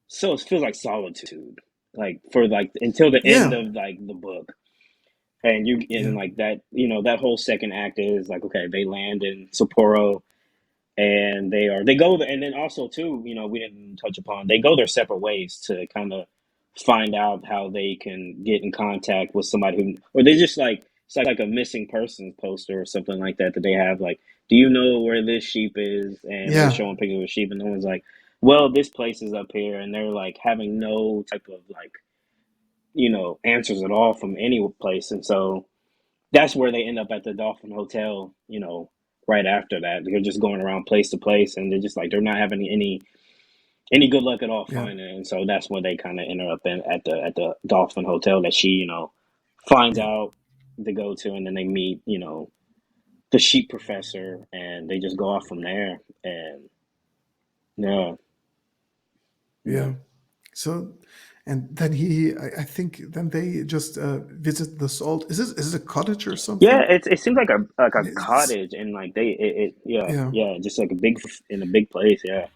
so it feels like solitude like for like until the end yeah, of like the book. And you yeah, and like that, you know, that whole second act is like, okay, they land in Sapporo and they go there, and then also too, you know, we didn't touch upon they go their separate ways to kind of find out how they can get in contact with somebody who, or they just like it's like a missing persons poster or something like that that they have like, do you know where this sheep is? And they're yeah, showing pictures of a sheep, and no one's like, well, this place is up here, and they're like having no type of like you know answers at all from any place, and so that's where they end up at the Dolphin Hotel, you know, right after that. They're just going around place to place and they're just like they're not having any good luck at all yeah, finding it. And so that's when they kinda end up in at the Dolphin Hotel that she, you know, finds yeah, out to go to, and then they meet, you know, the sheep professor and they just go off from there. And yeah. yeah. Yeah. So, and then I think, then they just visit the salt. Is it a cottage or Yeah, something? it seems like a It's, cottage and like they yeah, yeah, yeah, just like a big in a big place, yeah.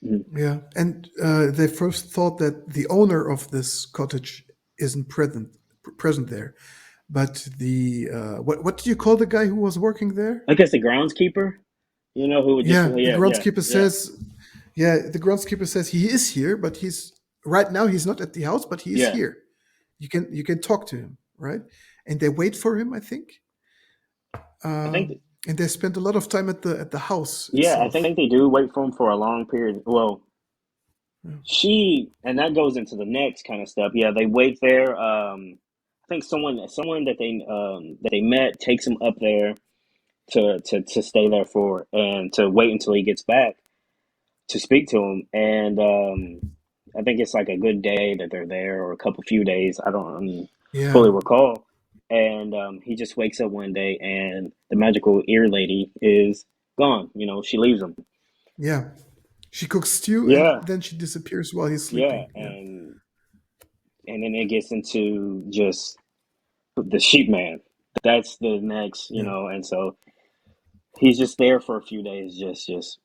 Mhm. yeah. And they first thought that the owner of this cottage isn't present there, but the what do you call the guy who was working there? I guess the groundskeeper. You know who would just Yeah, the yeah, yeah, groundskeeper yeah, says, yeah, the groundskeeper says he is here, but he's right now he's not at the house, but he is yeah. here. You can talk to him, right? And they wait for him, I think, I think and they spend a lot of time at the house yeah, I think itself. they do wait for him for a long period. Well, Yeah, she and that goes into the next kind of stuff. Yeah, they wait there. I think someone that they met takes him up there to stay there for and to wait until he gets back to speak to him. And I think it's like a good day that they're there or a couple few days. I don't yeah, fully recall. And he just wakes up one day and the magical ear lady is gone. You know, she leaves him. yeah. She cooks stew and Yeah, then she disappears while he's yeah, sleeping. Yeah, and then it gets into just the sheep man. That's the next, you yeah, know, and so he's just there for a few days, just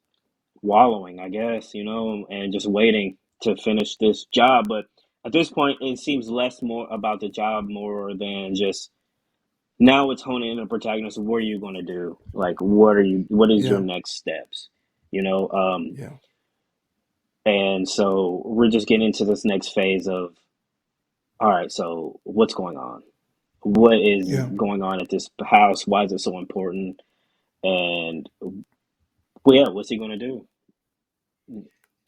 wallowing, I guess, you know, and just waiting to finish this job. But at this point, it seems less more about the job more than just now it's honing in on the protagonist. What are you going to do? Like, what is your yeah, next steps? You know, yeah, and so we're just getting into this next phase of, all right, so what's going on? What is yeah, going on at this house? Why is it so important? And well, yeah, what's he going to do?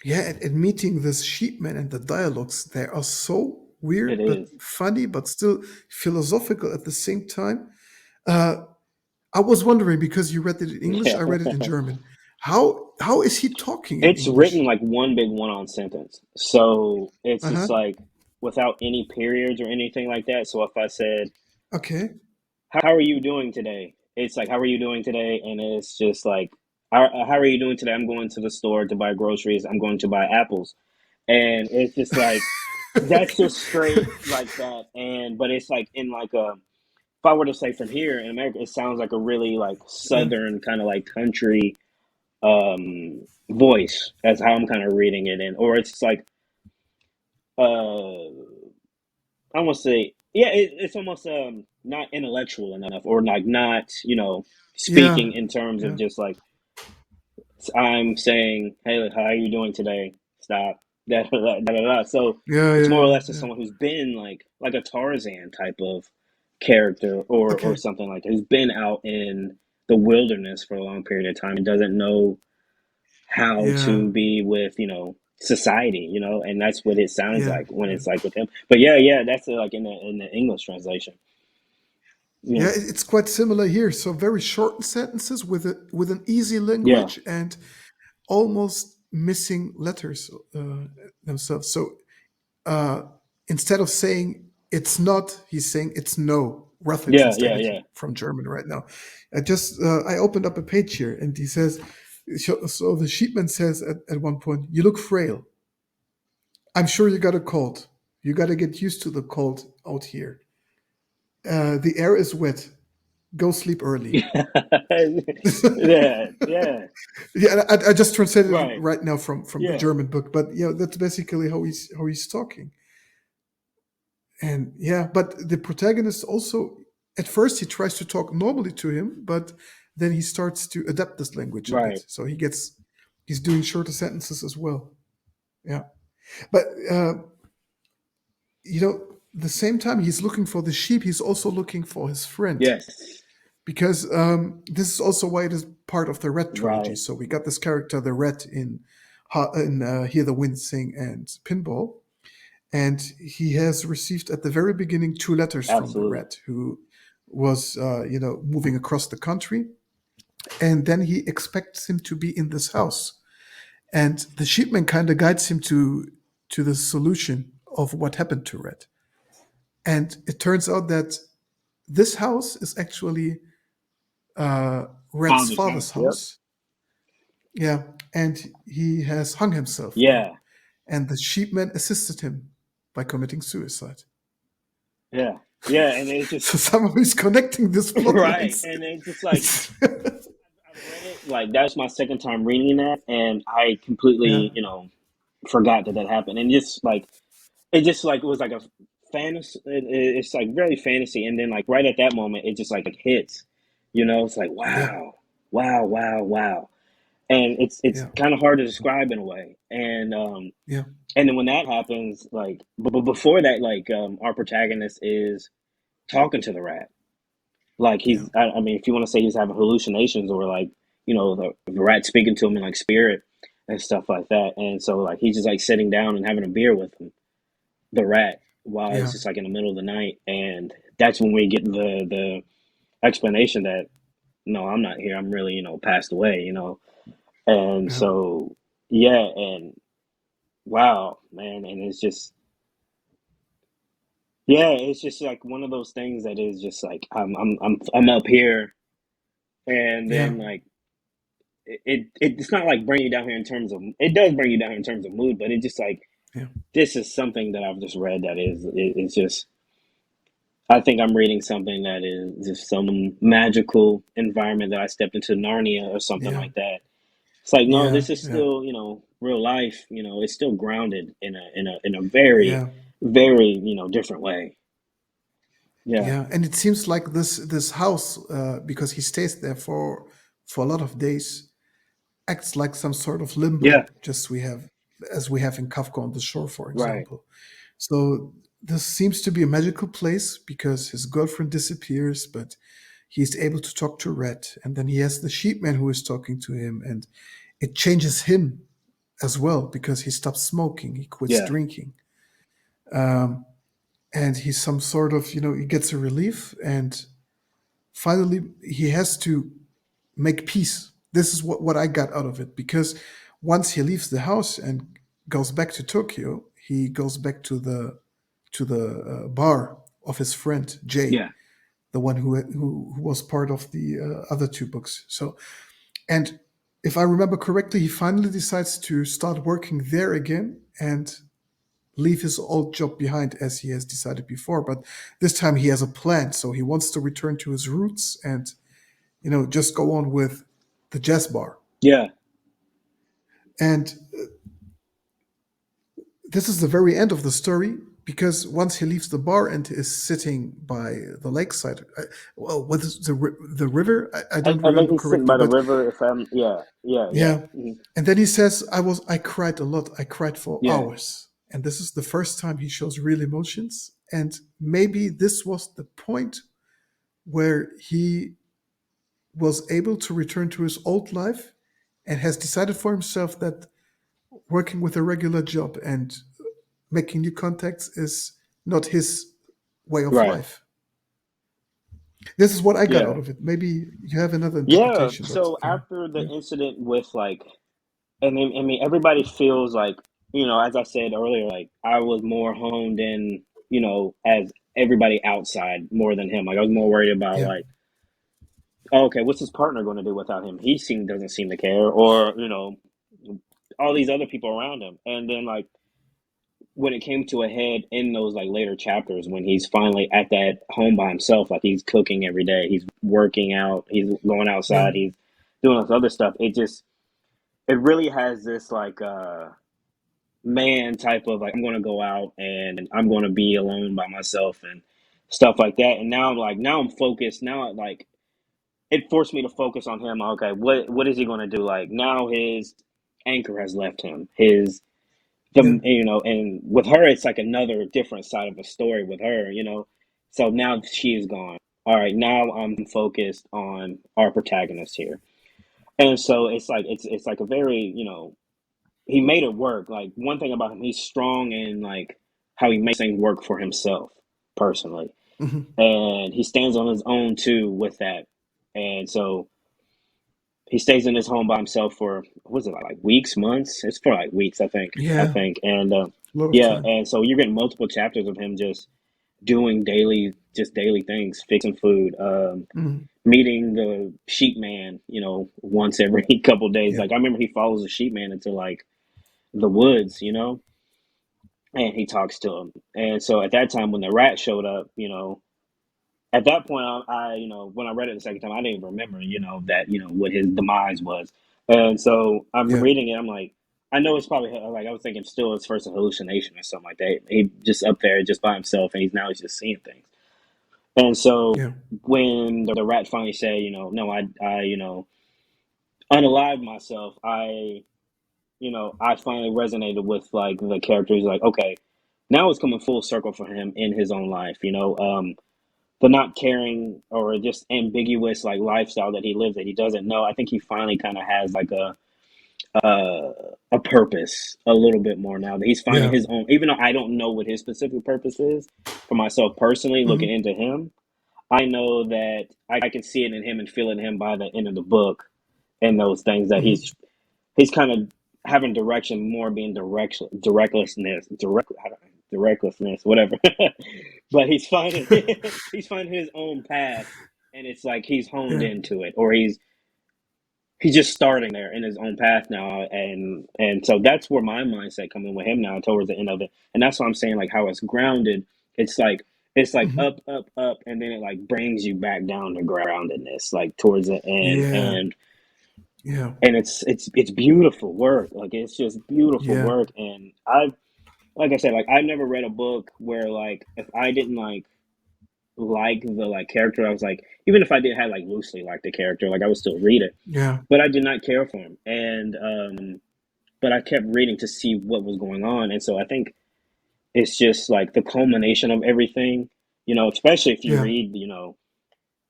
yeah. And meeting this sheepman and the dialogues, they are so It weird but is. funny, but still philosophical at the same time. Uh, I was wondering, because you read it in English, Yeah. I read it in German. How is he talking in It's written English? like one big one on sentence. So it's Uh huh. just like without any periods or anything like that. So if I said, Okay. how are you doing today? It's like, how are you doing today? And it's just like, how are you doing today? I'm going to the store to buy groceries. I'm going to buy apples. And it's just like, that's Okay. just straight like that. And, but it's like in like a, if I were to say from here in America, it sounds like a really like Yeah. southern kind of like country voice. That's how I'm kind of reading it in, or it's like I want to say yeah, it's almost not intellectual enough, or like not you know Yeah. speaking in terms of Yeah. just like I'm saying, hey, how are you doing today? Stop. Da, da, da, da, da, da. So Yeah. it's more or Yeah. less just Yeah. someone who's been like a Tarzan type of character or Okay. something like that, who's been out in the wilderness for a long period of time and doesn't know how Yeah. to be with society, and that's what it sounds Yeah. like when Yeah. it's like with him. But yeah, yeah, that's like in the English translation. Yeah. Yeah, it's quite similar here. So very short sentences with an easy Yeah. language and almost missing letters themselves. So uh, instead of saying it's not, he's saying it's no. Yeah. Yeah. Röthelsenstality Yeah. from German right now. I opened up a page here, and he says, so the sheepman says at one point, "You look frail. I'm sure you got a cold. You got to get used to the cold out here. The air is wet. Go sleep early." Yeah. Yeah. Yeah, I just translated it Right. right now from the Yeah. German book, but yeah, that's basically how he's talking. And yeah, but the protagonist also, at first he tries to talk normally to him, but then he starts to adapt this language a Right. bit. So he's doing shorter sentences as well. Yeah, but the same time he's looking for the sheep, he's also looking for his friend, Yes. because this is also why it is part of the Red trilogy. Right. So we got this character, the Red, in Hear the Wind Sing and Pinball, and he has received at the very beginning two letters from the Absolutely. Red, who was moving across the country, and then he expects him to be in this house, and the sheepman kind of guides him to the solution of what happened to Red, and it turns out that this house is actually Red's Father's father's house. Yep. house. Yeah, and he has hung himself there, Yeah. and the sheepman assisted him by committing suicide. Yeah. Yeah. And it's just So somehow he's connecting these plot right. lines. And it's just like It's I've read it. Like that was my second time reading that, and I yeah, completely, forgot that happened. And just like it just like it was like a fantasy. It's like very fantasy, and then like right at that moment, it just like it hits. It's like yeah, wow, wow, wow, wow, and it's yeah, kind of hard to describe in a way. yeah, And then when that happens, like but before that, like our protagonist is talking to the rat. Like yeah, I mean, if you want to say he's having hallucinations or like the rat speaking to him in like spirit and stuff like that, and so like he's just like sitting down and having a beer with him, the rat, while it's yeah, just like in the middle of the night, and that's when we get the explanation that no, I'm not here. I'm really passed away. And yeah, so yeah, and wow, man, and it's just yeah, it's just like one of those things that is just like I'm up here, and yeah, then like it's not like bring you down here in terms of it does bring you down here in terms of mood, but it just like yeah, this is something that I've just read that it's just I think I'm reading something that is just some magical environment that I stepped into Narnia or something yeah, like that. It's like no, yeah, this is yeah, still real life. It's still grounded in a very yeah, very different way. Yeah, yeah. And it seems like this house, because he stays there for a lot of days, acts like some sort of yeah, limbo, just as we have in Kafka on the Shore, for right. example. So this seems to be a magical place because his girlfriend disappears, but he's able to talk to Red, and then he has the sheepman who is talking to him, and it changes him as well because he stops smoking, he quits Yeah, drinking, and he's some sort of he gets a relief, and finally he has to make peace. This is what I got out of it, because once he leaves the house and goes back to Tokyo, he goes back to the bar of his friend Jay, yeah, the one who was part of the other two books. So, and if I remember correctly, he finally decides to start working there again and leave his old job behind as he has decided before. But this time he has a plan. So he wants to return to his roots and just go on with the jazz bar. yeah. And this is the very end of the story, because once he leaves the bar and is sitting by the lakeside, well, what is the river? I don't I think remember he's sitting correctly, by the but river. If I'm yeah, yeah, yeah, yeah. And then he says, I cried a lot. I cried for yeah, hours. And this is the first time he shows real emotions. And maybe this was the point where he was able to return to his old life and has decided for himself that working with a regular job and making new contacts is not his way of right. life. This is what I got out Yeah. of it. Maybe you have another Yeah. interpretation, but So after the yeah, incident with like, and then, I mean, everybody feels like, as I said earlier, like I was more honed in, as everybody outside more than him. Like I was more worried about yeah, like, oh, okay, what's his partner going to do without him? Doesn't seem to care, or all these other people around him. And then like when it came to a head in those like later chapters, when he's finally at that home by himself, like he's cooking every day, he's working out, he's going yeah, outside, he's doing this other stuff. It really has this like man type of like I'm gonna go out and I'm gonna be alone by myself and stuff like that. And now I'm like now I'm focused. Now like it forced me to focus on him. Okay, what is he gonna do? Like now his anchor has left him. yeah, And with her it's like another different side of the story with her. So now she is gone. All right, now I'm focused on our protagonist here. And so it's like a very, he made it work. Like one thing about him, he's strong in like how he makes things work for himself personally, hmm, and he stands on his own too with that. And so he stays in his home by himself for what was it like weeks, months? It's for like weeks, I think. I yeah, think, and a lot of yeah, time. and so you're getting multiple chapters of him just doing daily things, fixing food, Hmm, meeting the sheepman, once every couple of days. yeah, Like I remember he follows the sheepman into like the woods, and he talks to him. And so at that time, when the rat showed up, at that point, when I read it the second time, I didn't even remember, that, what his demise was. And so I'm yeah, reading it, I'm like, I know it's probably like I was thinking still his first hallucination or something like that. He just up there just by himself, and he's just seeing things. And so yeah, when the rat finally said, no, I unalived myself, I finally resonated with like the characters. Like, okay, now it's coming full circle for him in his own life. The not caring or just ambiguous like lifestyle that he lives that he doesn't know. I think he finally kind of has like a purpose a little bit more now that he's finding yeah, his own. Even though I don't know what his specific purpose is for myself personally, looking hmm, into him, I know that I can see it in him and feel it in him by the end of the book and those things that hmm, he's kind of having direction more being directlessness, whatever. But he's finding he's finding his own path, and it's like he's honed yeah, into it, or he's just starting there in his own path now, and so that's where my mindset coming with him now towards the end of it, and that's why I'm saying like how it's grounded. It's like hmm, up, up, up, and then it like brings you back down to groundedness, like towards the end, yeah, and yeah, it's beautiful work. Like it's just beautiful yeah, work. And like I said, like I've never read a book where like if I didn't like the like character, I was like, even if I did have like loosely like the character, like I would still read it, yeah, but I did not care for him. And but I kept reading to see what was going on, and so I think it's just like the culmination of everything. Especially if you yeah, read,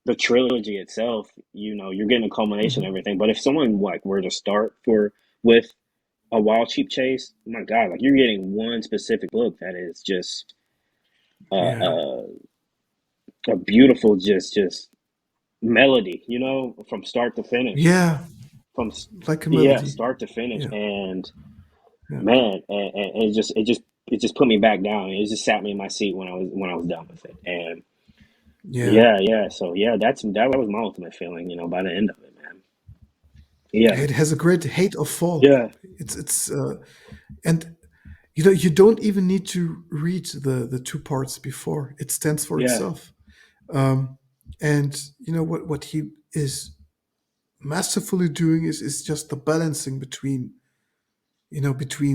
the trilogy itself, you're getting a culmination hmm, of everything. But if someone like were to start with a wild sheep chase, my God, like you're getting one specific book that is just uh, yeah, uh, a beautiful just melody, from start to finish, yeah, from like a yeah, melody. start to finish, Yeah, and yeah, man, and it just put me back down. It just sat me in my seat when I was done with it, and yeah. yeah, yeah. So yeah, that was my ultimate feeling, by the end of it, man. Yeah, It has a great hate or fall. yeah, It's and you don't even need to read the two parts before. It stands for yeah, itself. And what he is masterfully doing is just the balancing between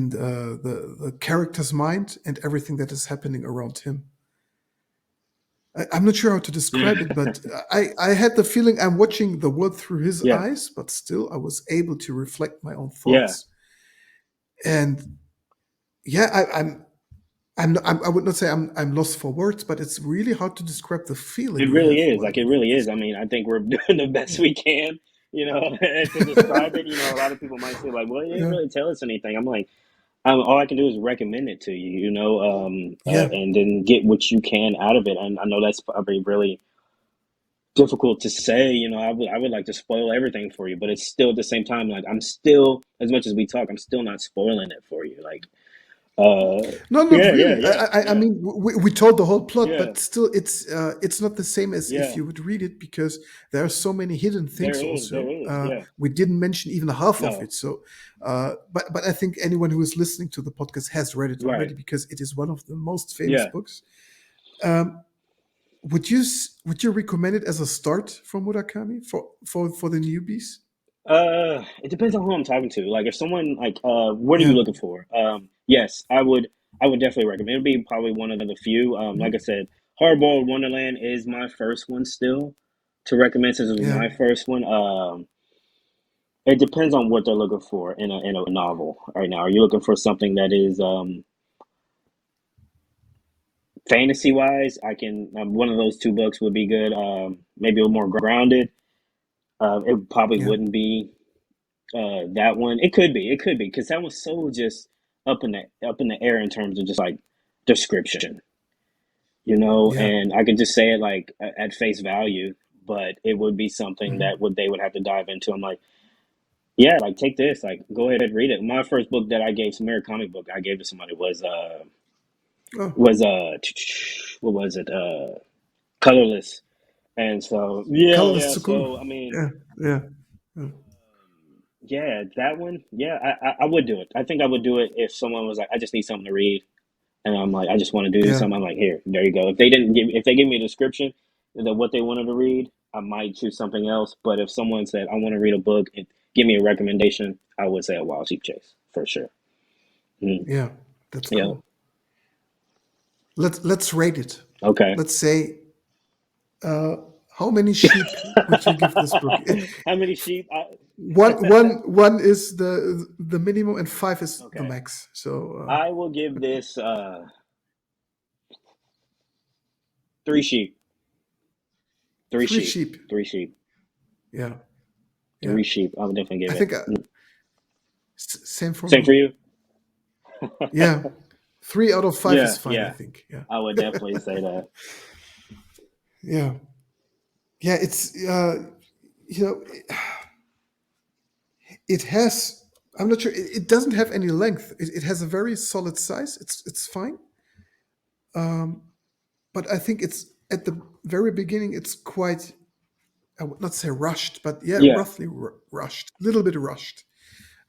the character's mind and everything that is happening around him. I'm not sure how to yeah, describe it, but I had the feeling I'm watching the world through his yeah, eyes, but still I was able to reflect my own yeah. thoughts. And yeah, I would not say I'm lost for words, but it's really hard to describe the feeling It you really have is. while Like it you read really is. this. I mean, I think we're doing the best Yeah, we can, to describe it. A lot of people might say like, "Well, it didn't yeah, really tell us anything." I'm like, all I can do is recommend it to you, yeah, and then get what you can out of it. And I know that's probably really difficult to say. I would like to spoil everything for you, but it's still at the same time like I'm still, as much as we talk, I'm still not spoiling it for you. Like, No, not yeah, yeah, really. yeah, I yeah, mean, we told the whole plot, yeah. but still, it's not the same as if Yeah, you would read it because there are so many hidden things. there Also, is, yeah. we didn't mention even half of No, it. So, but I think anyone who is listening to the podcast has read it right, already because it is one of the most famous yeah. books. Um, would you recommend it as a start from Murakami for the newbies? It depends on who I'm talking to. Like, if someone like, what are you Yeah, looking for? Yes, I would definitely recommend. It'd be probably one of the few. Like I mhm, said, Hardboiled Wonderland is my first one still to recommend since it was yeah, my first one. It depends on what they're looking for in a novel right now. Are you looking for something that is fantasy wise? I can one of those two books would be good. Maybe a little more grounded. It probably yeah, wouldn't be that one. It could be, because that was so just up in the air in terms of just like description, yeah, and I could just say it like at face value, but it would be something mhm. that would they would have to dive into. I'm like, yeah, like take this, like go ahead and read it. My first book that I gave, some comic book I gave to somebody Oh, was what was it? Colorless. And so yeah, color is yeah. so cool. So I mean, Yeah, yeah, yeah. yeah, that one. Yeah, I would do it. I think I would do it if someone was like, I just need something to read, and I'm like, I just want to do Yeah. something. I'm like, here, there you go. If they give me a description of what they wanted to read, I might choose something else. But if someone said I want to read a book and give me a recommendation, I would say a Wild Sheep Chase for sure. Mm, Yeah, that's yeah. cool. Let's rate it. Okay. Let's say, uh, how many sheep would you give this book? How many sheep? One is the minimum, and five is the Okay. max. So I will give this three sheep. Three three sheep. sheep. Three sheep. Yeah, yeah. Three sheep. I would definitely I give it. think same for Same for me. you? Yeah, 3 out of 5 Yeah, is fine. I yeah. think. Yeah, I would definitely say that. yeah, yeah. It's you know, it has. I'm not sure. It doesn't have any length. It has a very solid size. It's fine. Um, but I think it's at the very beginning. It's quite, I would not say rushed, but yeah, Yeah, roughly rushed, a little bit rushed.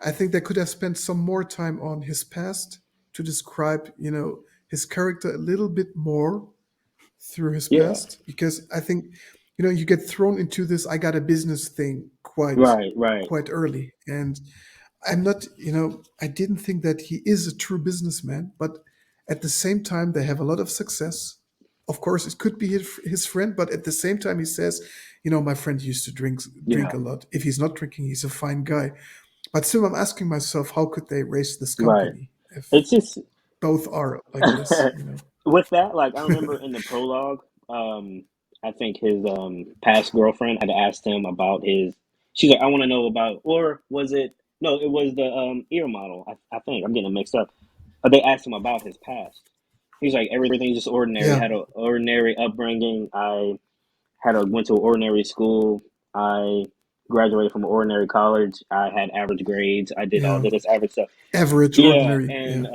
I think they could have spent some more time on his past to describe, his character a little bit more through his yeah. past, because I think, you get thrown into this "I got a business" thing Right, right. quite early, and I didn't think that he is a true businessman, but at the same time, they have a lot of success. Of course, it could be his friend, but at the same time, he says, my friend used to drink Yeah, a lot. If he's not drinking, he's a fine guy. But still, I'm asking myself, how could they raise this right. company if It's just both are like this? with that, like I remember in the prologue, um, I think his past girlfriend had asked him about his. She's like, I want to know about, or was it? No, it was the ear model. I think I'm getting it mixed up. They asked him about his past. He's like, everything's just ordinary. Yeah, Had an ordinary upbringing. I had a went to an ordinary school. I graduated from an ordinary college. I had average grades. I did all yeah, this average stuff. average, Yeah, ordinary. and Yeah,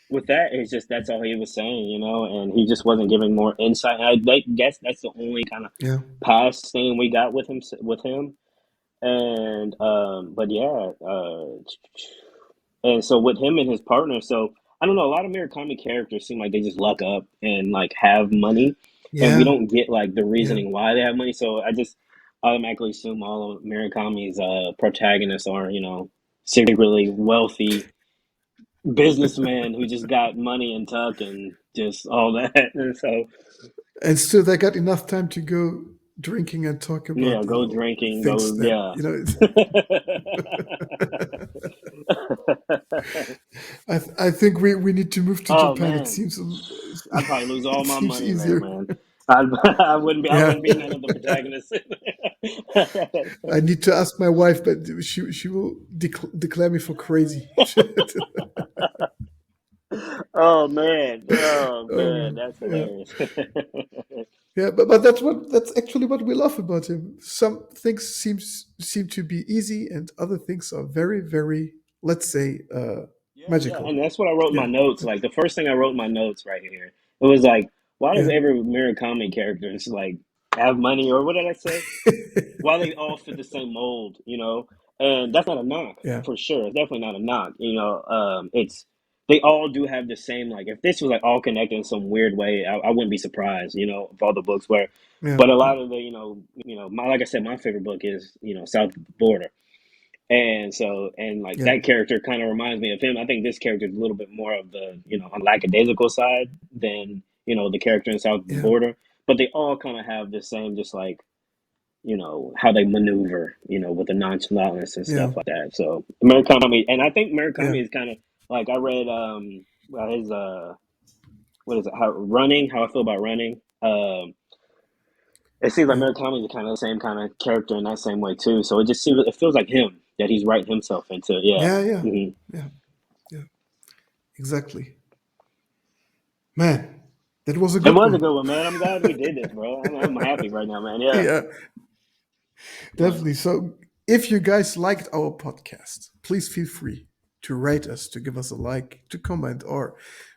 with that, it's just that's all he was saying, and he just wasn't giving more insight. Guess that's the only kind of yeah, past thing we got with him. And but yeah, and so with him and his partner, so I don't know. A lot of Murakami characters seem like they just luck up and like have money, and we yeah, don't get like the yeah. reasoning why they have money. So I just automatically assume all of Murakami's protagonists are secretly wealthy businessmen who just got money and tuck and just all that. And so And still, they got enough time to go drinking and talk yeah, about, go drinking, things go that, yeah. I think we need to move to Oh Japan. It man, seems I'd probably lose all it my seems money there, easier. man. I Yeah, wouldn't be none of the protagonists. I need to ask my wife, but she will declare me for crazy. Oh man, Oh, that's yeah. hilarious. Yeah, but that's actually what we love about him. Some things seem to be easy, and other things are very, very, let's say, Yeah, magical. and that's what I wrote in my Yeah, notes. Like the first thing I wrote in my notes right here, it was like, why does yeah, every Murakami character just like have money, or what did I say? Why they all fit the same mold, you know? And that's not a knock yeah, for sure. It's definitely not a knock. It's they all do have the same like if this was like all connected in some weird way, I wouldn't be surprised, if all the books were. yeah, But a yeah, lot of the, my like I said, my favorite book is, South of the Border. And so, and like yeah, that character kind of reminds me of him. I think this character is a little bit more of the, on lackadaisical side than, the character in South of the yeah, Border. But they all kind of have the same, just like, how they maneuver, with the nonchalantness and yeah, stuff like that. So Murakami, and I think yeah, Murakami is kind of like I read his what is it? How I feel about running. It seems like yeah, Murakami is kind of the same kind of character in that same way too. So it feels like him that he's writing himself into. Yeah. yeah, yeah, Hmm. yeah, yeah. Exactly, man. That was a It good was a one. good one, man. I'm glad we did this, bro. I'm happy right now, man. Yeah. Yeah, Yeah. definitely. So, if you guys liked our podcast, please feel free to rate us, to give us a like, to comment, or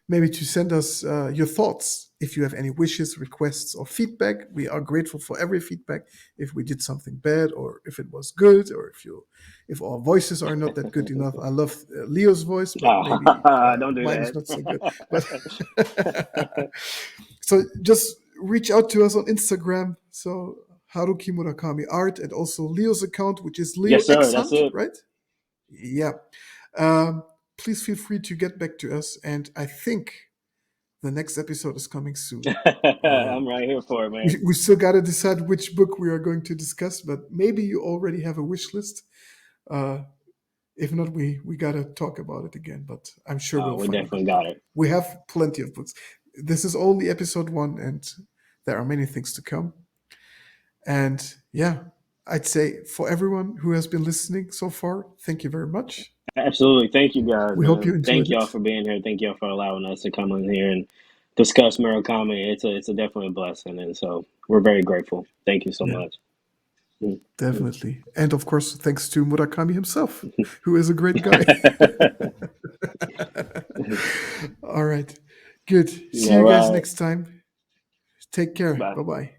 maybe to send us your thoughts. If you have any wishes, requests, or feedback, we are grateful for every feedback. If we did something bad, or if it was good, or if our voices are not that good enough. I love Leo's voice, but maybe Don't do mine is that. not so good. But so just reach out to us on Instagram. So Haruki Murakami Art, and also Leo's account, which is Leo Yes, sir. X That's Hunt, it. right? Yeah. Um, please feel free to get back to us. And I think the next episode is coming soon. I'm right here for it, man. We still got to decide which book we are going to discuss, but maybe you already have a wish list. Uh, if not, we got to talk about it again, but I'm sure we'll We find a definitely good got book. it. We have plenty of books. This is only episode one, and there are many things to come. And yeah, I'd say for everyone who has been listening so far, thank you very much. Absolutely. Thank you guys, We hope you man. enjoyed Thank it. y'all for being here. Thank y'all for allowing us to come in here and discuss Murakami. It's a definitely a blessing, and so we're very grateful. Thank you so Yeah, much. Mm. definitely. And of course, thanks to Murakami himself, who is a great guy. All right. Good. See All you guys right. next time. Take care. Bye. Bye bye.